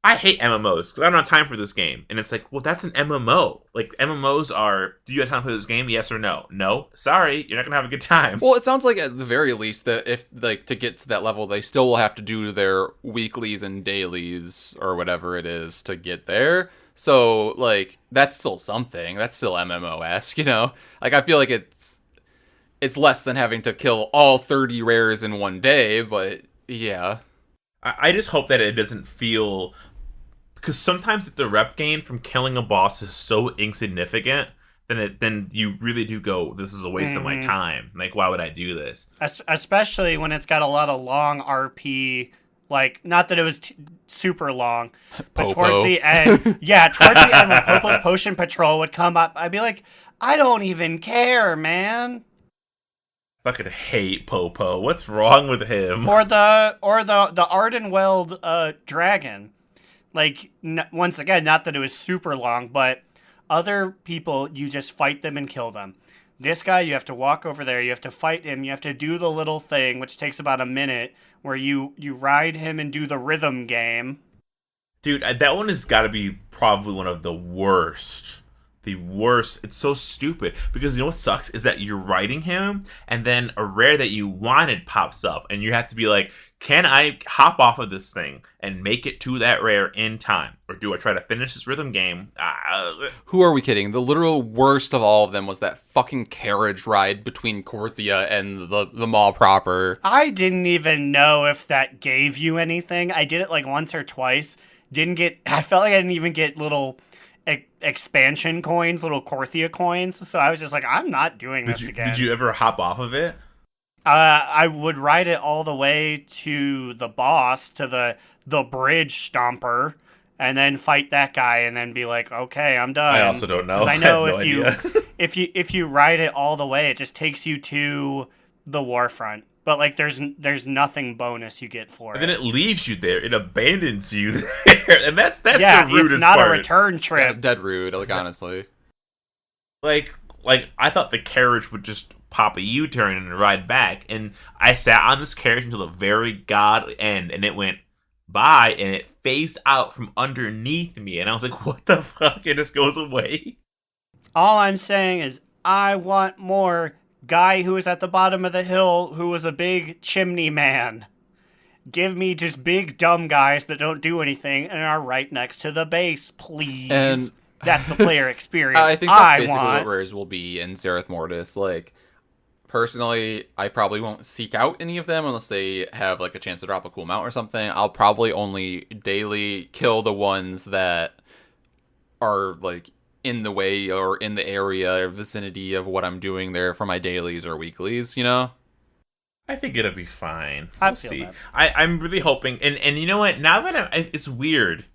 I hate MMOs because I don't have time for this game. And it's like, well, that's an MMO. Like, MMOs are, do you have time for this game? Yes or no? No. Sorry, you're not going to have a good time. Well, it sounds like at the very least that if, like, to get to that level, they still will have to do their weeklies and dailies or whatever it is to get there. So, like, that's still something. That's still MMO-esque, you know? Like, I feel like it's less than having to kill all 30 rares in one day, but yeah. I just hope that it doesn't feel... Because sometimes if the rep gain from killing a boss is so insignificant, then you really do go, this is a waste of my time. Like, why would I do this? Especially when it's got a lot of long RP, like, not that it was super long, but Popo. Towards the end when Popo's Potion Patrol would come up, I'd be like, I don't even care, man. Fucking hate Popo. What's wrong with him? Or the Ardenweald dragon. Like, once again, not that it was super long, but other people, you just fight them and kill them. This guy, you have to walk over there, you have to fight him, you have to do the little thing, which takes about a minute, where you ride him and do the rhythm game. Dude, that one has got to be probably one of the worst the worst. It's so stupid because you know what sucks is that you're riding him and then a rare that you wanted pops up and you have to be like, can I hop off of this thing and make it to that rare in time? Or do I try to finish this rhythm game? Who are we kidding? The literal worst of all of them was that fucking carriage ride between Corthia and the mall proper. I didn't even know if that gave you anything. I did it like once or twice. I felt like I didn't even get little expansion coins, little Corthia coins. So I was just like, I'm not doing this again. Did you ever hop off of it? I would ride it all the way to the boss, to the bridge stomper, and then fight that guy, and then be like, okay, I'm done. I also don't know. Because I know have no idea. if you ride it all the way, it just takes you to the warfront. But like, there's nothing bonus you get for it. And then it leaves you there. It abandons you there, and that's the rudest it's not part. a return trip. Yeah, dead rude, like honestly. Like I thought the carriage would just pop a U-turn and ride back, and I sat on this carriage until the very god end, and it went by, and it phased out from underneath me, and I was like, what the fuck? It just goes away. All I'm saying is, I want more guy who was at the bottom of the hill who was a big chimney man. Give me just big dumb guys that don't do anything and are right next to the base, please. And that's the player experience I think that's basically want. what rares will be in Zereth Mortis. Like, personally, I probably won't seek out any of them unless they have like a chance to drop a cool mount or something. I'll probably only daily kill the ones that are like in the way or in the area or vicinity of what I'm doing there for my dailies or weeklies, you know? I think it'll be fine. I We'll feel see. that. I'm really hoping, and you know what? Now that it's weird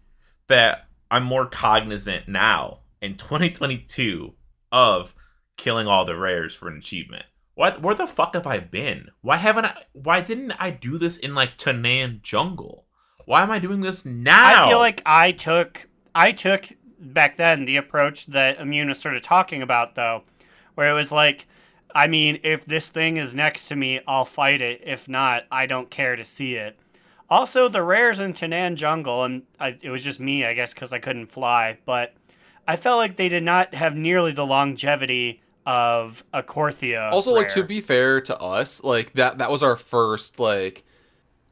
that I'm more cognizant now in 2022 of killing all the rares for an achievement. Where the fuck have I been? Why didn't I do this in like Tanan Jungle? Why am I doing this now? I feel like I took back then the approach that Immune was sort of talking about, though, where it was like, I mean, if this thing is next to me, I'll fight it. If not, I don't care to see it. Also, the rares in Tanan Jungle, and it was just me, I guess, because I couldn't fly, but I felt like they did not have nearly the longevity of a Corthia Also, rare. like, to be fair to us, like, that was our first, like,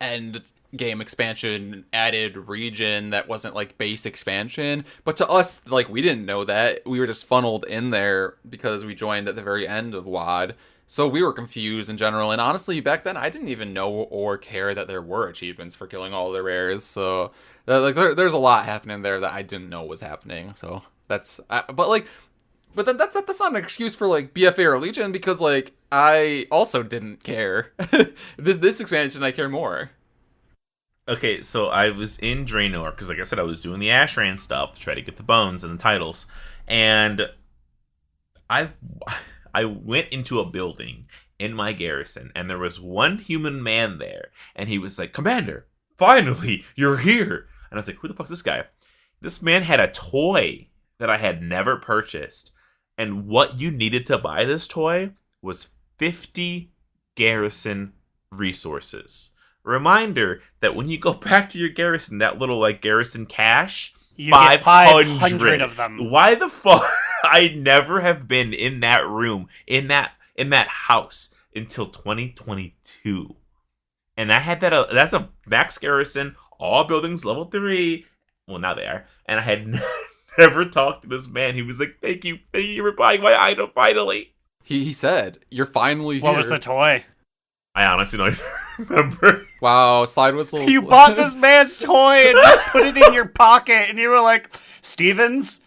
end game expansion added region that wasn't, like, base expansion. But to us, like, we didn't know that. We were just funneled in there because we joined at the very end of WoD. So we were confused in general. And honestly, back then, I didn't even know or care that there were achievements for killing all the rares. So, like, there's a lot happening there that I didn't know was happening. So, that's... But then that's not an excuse for, like, BFA or Legion, because, like, I also didn't care. This expansion, I care more. Okay, so I was in Draenor, because like I said, I was doing the Ashran stuff to try to get the bones and the titles. And I went into a building in my garrison, and there was one human man there, and he was like, Commander, finally, you're here. And I was like, who the fuck's this guy? This man had a toy that I had never purchased. And what you needed to buy this toy was 50 garrison resources. Reminder that when you go back to your garrison, that little like garrison cache, You get 500 of them. Why the fuck? I never have been in that room, in that house until 2022. And I had that's a max garrison, all buildings level 3. Well, now they are. And I had never talked to this man. He was like, thank you for buying my item finally. He said, you're finally here. What was the toy? I honestly don't even remember. Wow, Slidewhistle. You bought this man's toy and just put it in your pocket, and you were like, Stevens,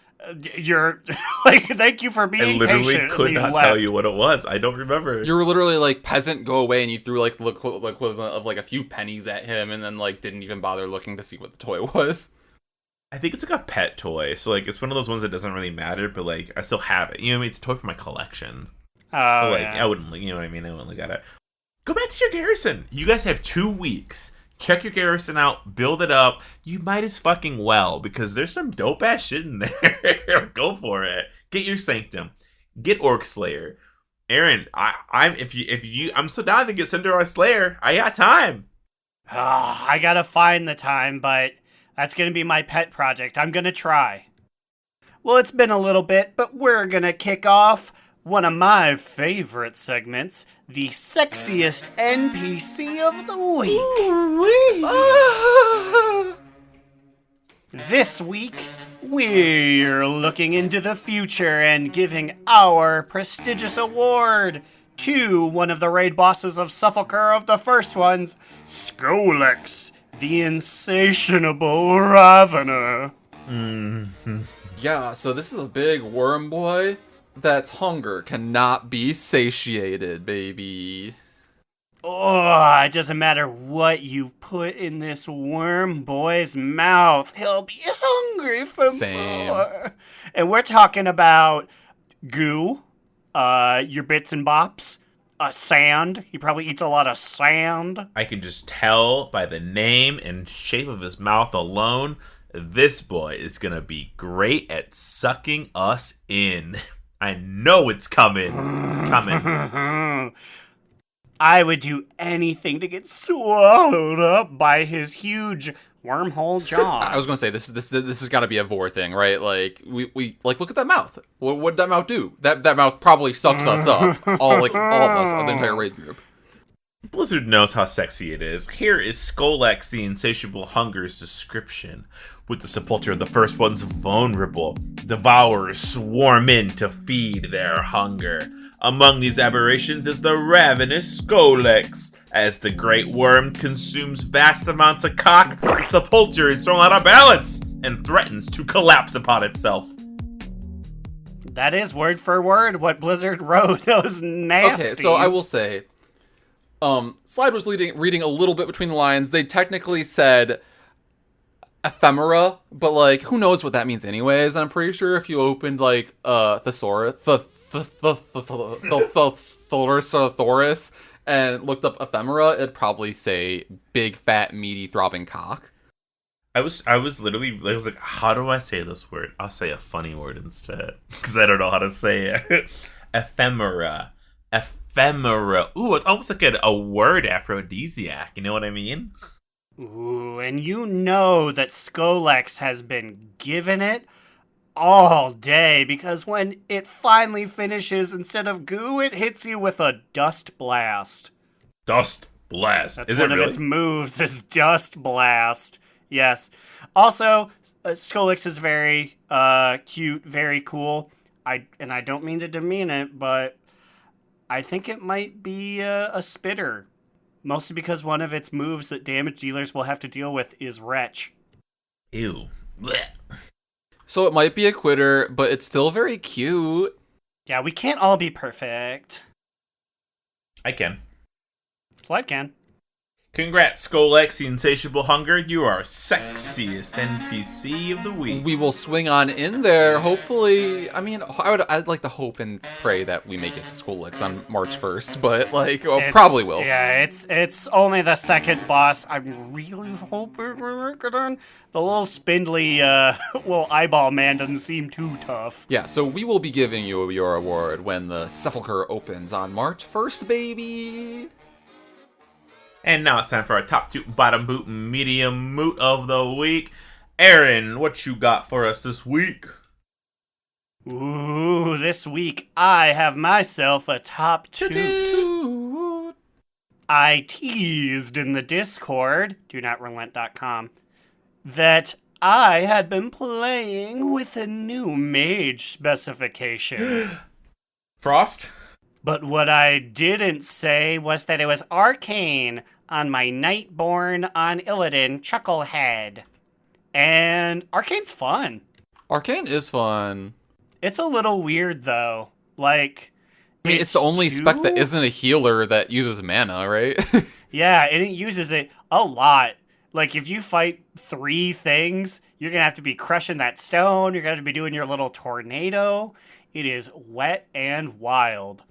you're like, thank you for being I literally patient. could and you not left. tell you what it was. I don't remember. You were literally like, peasant, go away, and you threw like the equivalent of like a few pennies at him, and then like didn't even bother looking to see what the toy was. I think it's like a pet toy. So like it's one of those ones that doesn't really matter, but like I still have it. You know what I mean? It's a toy for my collection. Oh, But, like yeah. I wouldn't, you know what I mean? I wouldn't look at it. Go back to your garrison. You guys have 2 weeks. Check your garrison out, build it up. You might as fucking well, because there's some dope ass shit in there. Go for it. Get your sanctum. Get Orc Slayer. Aaron, I'm so down to get Cinderar Slayer. I got time. I gotta find the time, but that's gonna be my pet project. I'm gonna try. Well, it's been a little bit, but we're gonna kick off one of my favorite segments, the sexiest NPC of the week. This week, we're looking into the future and giving our prestigious award to one of the raid bosses of Suffolker of the first ones, Skolex, the insatiable Ravener. Yeah, so this is a big worm boy that's hunger cannot be satiated, baby. Oh, it doesn't matter what you put in this worm boy's mouth. He'll be hungry for Same. more. And we're talking about goo, your bits and bops, sand. He probably eats a lot of sand. I can just tell by the name and shape of his mouth alone, this boy is gonna be great at sucking us in. I know it's coming. I would do anything to get swallowed up by his huge wormhole jaws. I was gonna say this has got to be a vor thing, right? Like we like look at that mouth. What did that mouth do? That mouth probably sucks us up, all of us, the entire raid group. Blizzard knows how sexy it is. Here is Skolex the Insatiable Hunger's description. With the sepulture of the first ones vulnerable, devourers swarm in to feed their hunger. Among these aberrations is the ravenous Skolex. As the great worm consumes vast amounts of cock, the sepulture is thrown out of balance and threatens to collapse upon itself. That is word for word what Blizzard wrote. Those nasties. Okay, so I will say, Slide was reading a little bit between the lines. They technically said ephemera, but like who knows what that means anyways. And I'm pretty sure if you opened like thesaurus and looked up ephemera, it'd probably say big fat meaty throbbing cock. I was like, how do I say this word? I'll say a funny word instead because I don't know how to say it. Ephemera. Ooh, it's almost like a word aphrodisiac. You know what I mean? Ooh, and you know that Skolex has been giving it all day because when it finally finishes, instead of goo, it hits you with a dust blast. Dust blast. That's is one it of really? its moves, is dust blast. Yes. Also, Skolex is very cute, very cool. I don't mean to demean it, but I think it might be a spitter. Mostly because one of its moves that damage dealers will have to deal with is Retch. Ew. Blech. So it might be a quitter, but it's still very cute. Yeah, we can't all be perfect. I can. Slide can. Congrats, Skolex, the Insatiable Hunger. You are sexiest NPC of the week. We will swing on in there, hopefully. I mean, I'd like to hope and pray that we make it to Skolex on March 1st, but like, probably will. Yeah, it's only the second boss. I'm really hoping we make it on. The little spindly little eyeball man doesn't seem too tough. Yeah, so we will be giving you your award when the Sepulcher opens on March 1st, baby. And now it's time for our top toot, bottom boot, medium moot of the week. Aaron, what you got for us this week? Ooh, this week I have myself a top toot. I teased in the Discord, donotRelent.com, that I had been playing with a new mage specification. Frost? But what I didn't say was that it was arcane on my Nightborn on Illidan Chucklehead. And arcane's fun. Arcane is fun. It's a little weird though. Like, I mean, it's the only spec that isn't a healer that uses mana, right? Yeah, and it uses it a lot. Like, if you fight 3 things, you're gonna have to be crushing that stone, you're gonna have to be doing your little tornado. It is wet and wild.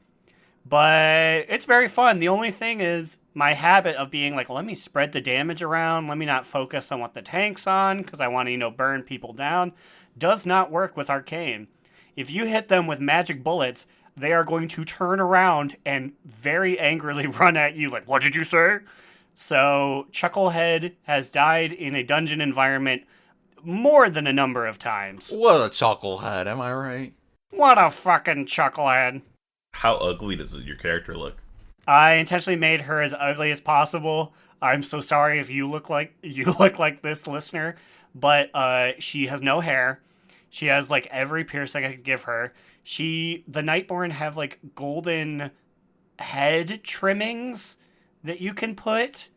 But it's very fun. The only thing is my habit of being like, let me spread the damage around, let me not focus on what the tank's on, because I want to, burn people down, does not work with Arcane. If you hit them with magic bullets, they are going to turn around and very angrily run at you like, what did you say? So Chucklehead has died in a dungeon environment more than a number of times. What a chucklehead, am I right? What a fucking chucklehead. How ugly does your character look? I intentionally made her as ugly as possible. I'm so sorry if you look like this, listener, but she has no hair. She has like every piercing I could give her. The Nightborn have like golden head trimmings that you can put.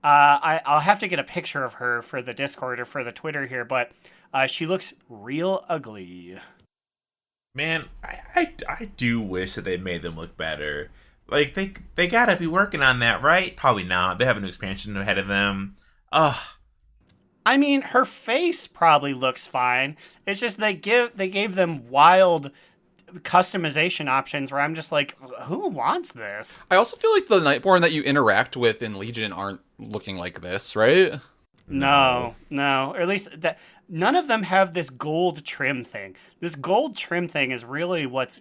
I'll have to get a picture of her for the Discord or for the Twitter here, but she looks real ugly. Man, I do wish that they made them look better. Like, they gotta be working on that, right? Probably not. They have a new expansion ahead of them. Ugh. I mean, her face probably looks fine. It's just they gave them wild customization options where I'm just like, who wants this? I also feel like the Nightborn that you interact with in Legion aren't looking like this, right? No. Or at least that none of them have this gold trim thing. This gold trim thing is really what's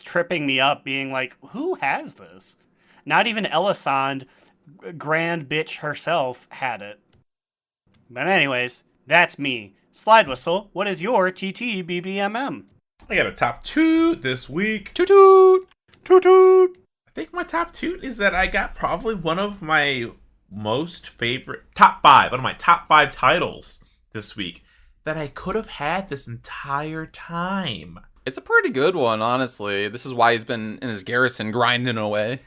tripping me up, being like, who has this? Not even Elisande, grand bitch herself, had it. But anyways, that's me. Slidewhistle, what is your TTBBMM? I got a top toot this week. Toot toot! Toot toot! I think my top toot is that I got probably one of my most favorite one of my top 5 titles this week that I could have had this entire time. It's a pretty good one, honestly. This is why he's been in his garrison grinding away.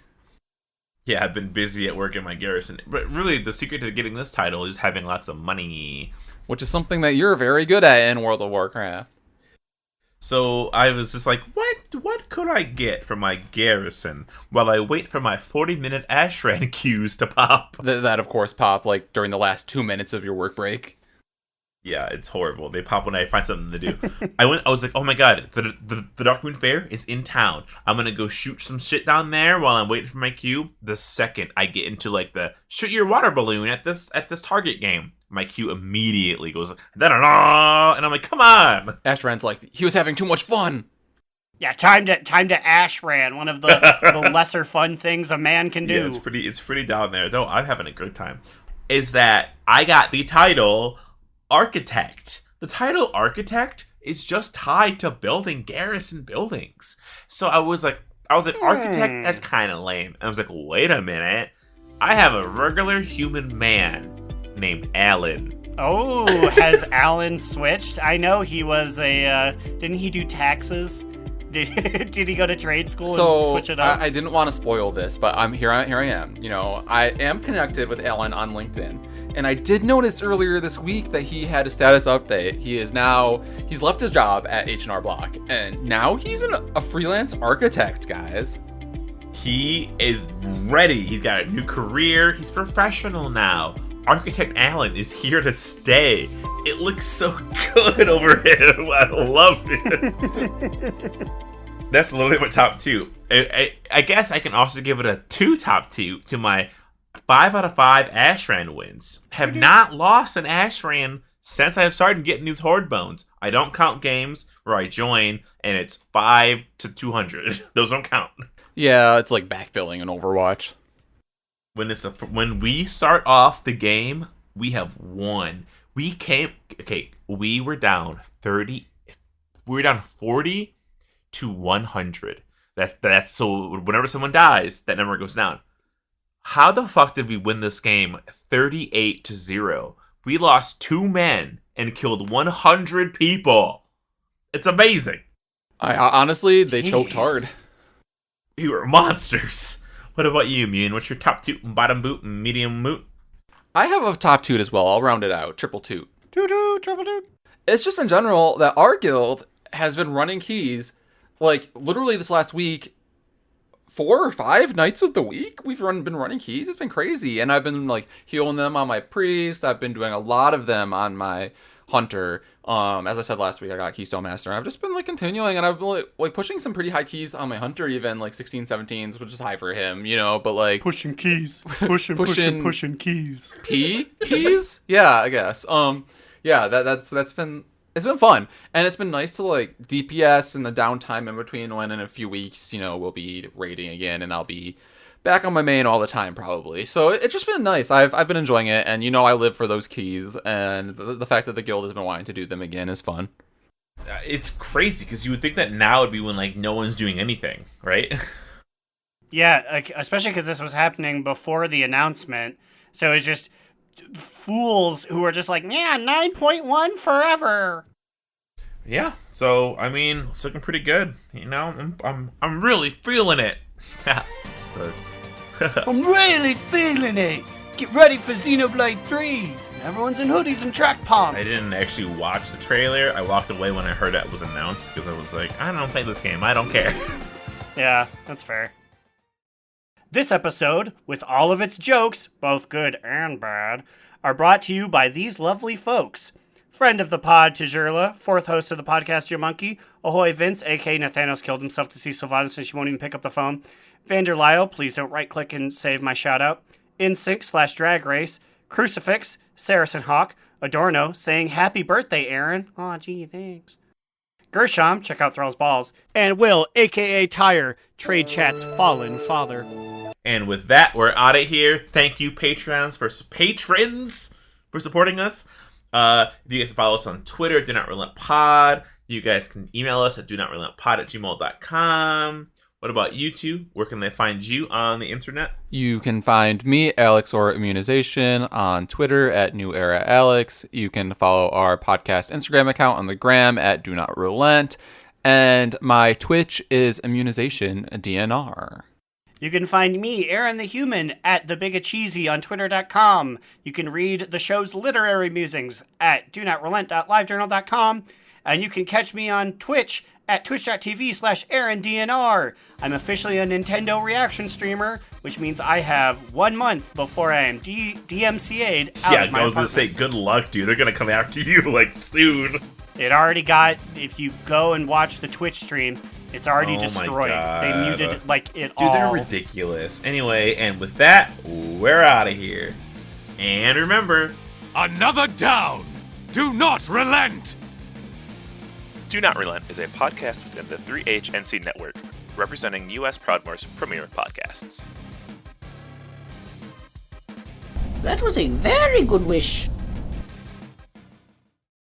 Yeah, I've been busy at work in my garrison. But really, the secret to getting this title is having lots of money. Which is something that you're very good at in World of Warcraft. So I was just like, what could I get from my garrison while I wait for my 40-minute Ashran queues to pop? That, of course, pop, like, during the last 2 minutes of your work break. Yeah, it's horrible. They pop when I find something to do. I was like, oh my god, the Dark Moon Fair is in town. I'm gonna go shoot some shit down there while I'm waiting for my queue. The second I get into like the shoot your water balloon at this Target game, my queue immediately goes da-da-da, and I'm like, come on. Ashran's like, he was having too much fun. Yeah, time to Ashran, one of the lesser fun things a man can do. Yeah, it's pretty down there. Though I'm having a good time. Is that I got the title Architect. The title Architect is just tied to building garrison buildings. So I was like Architect, that's kind of lame. I was like, wait a minute. I have a regular human man named Alan. Oh, has Alan switched? I know he was didn't he do taxes? Did he go to trade school and switch it up? I didn't want to spoil this, but here I am. You know, I am connected with Alan on LinkedIn. And I did notice earlier this week that he had a status update. He's left his job at H&R Block, and now he's a freelance architect, guys. He is ready. He's got a new career. He's professional now. Architect Alan is here to stay. It looks so good over him. I love it. That's literally my top 2. I guess I can also give it a 2 top 2 to my 5 out of 5 Ashran wins. Have not lost an Ashran since I've started getting these Horde bones. I don't count games where I join and it's 5 to 200. Those don't count. Yeah, it's like backfilling in Overwatch. When we start off the game, we have won. We were down 30. We were down 40 to 100. That's so whenever someone dies, that number goes down. How the fuck did we win this game 38 to 0? We lost 2 men and killed 100 people. It's amazing. Honestly, they choked hard. You were monsters. What about you, Immune? What's your top toot and bottom boot and medium moot? I have a top toot as well. I'll round it out. Triple toot. Toot, triple toot. It's just in general that our guild has been running keys, like, literally this last week, 4 or 5 nights of the week we've been running keys. It's been crazy, and I've been like healing them on my priest. I've been doing a lot of them on my hunter. As I said last week, I got Keystone Master. I've just been like continuing, and I've been like pushing some pretty high keys on my hunter, even like 16, 17s, which is high for him, you know. But like pushing keys, pushing keys. Keys? Yeah, I guess. Yeah, that's been. It's been fun, and it's been nice to like DPS in the downtime in between when in a few weeks, you know, we'll be raiding again, and I'll be back on my main all the time, probably. So it's just been nice. I've been enjoying it, and I live for those keys, and the fact that the guild has been wanting to do them again is fun. It's crazy because you would think that now would be when like no one's doing anything, right? Yeah, especially because this was happening before the announcement. So it's just fools who are just like, yeah, 9.1 forever. Yeah. So I mean, it's looking pretty good. I'm really feeling it. I'm really feeling it. Get ready for Xenoblade 3. Everyone's in hoodies and track pumps. I didn't actually watch the trailer. I walked away when I heard it was announced because I was like, I don't play this game. I don't care. Yeah, that's fair. This episode, with all of its jokes, both good and bad, are brought to you by these lovely folks. Friend of the pod, Tjurla, fourth host of the podcast, Your Monkey, Ahoy Vince, a.k.a. Nathaniel's killed himself to see Sylvana since she won't even pick up the phone, Vander Lyle, please don't right-click and save my shout-out, InSync/Drag Race, Crucifix, Saracen Hawk, Adorno, saying happy birthday, Aaron. Aw, gee, thanks. Gershom, check out Thrall's Balls, and Will, a.k.a. Tyre, Trade Chat's fallen father. And with that, we're out of here. Thank you, patrons for supporting us. You guys can follow us on Twitter, Do Not Relent Pod. You guys can email us at donotrelenttpod@gmail.com. What about you two? Where can they find you on the internet? You can find me, Alex or Immunization, on Twitter at New Era Alex. You can follow our podcast Instagram account on the gram at Do Not Relent. And my Twitch is Immunization DNR. You can find me, Aaron the Human, at TheBigACheesy on Twitter.com. You can read the show's literary musings at DoNotRelent.LiveJournal.com. And you can catch me on Twitch at twitch.tv/AaronDNR. I'm officially a Nintendo reaction streamer, which means I have 1 month before I am DMCA'd out of my I was apartment. going to say, good luck, dude. They're going to come after you, like, soon. It already got, if you go and watch the Twitch stream, it's already Oh my destroyed. God. They muted it Dude, all. they're ridiculous. Anyway, and with that, we're out of here. And remember, Another down! Do not relent! Do Not Relent is a podcast within the 3HNC network, representing U.S. Proudmoore's premier podcasts. That was a very good wish.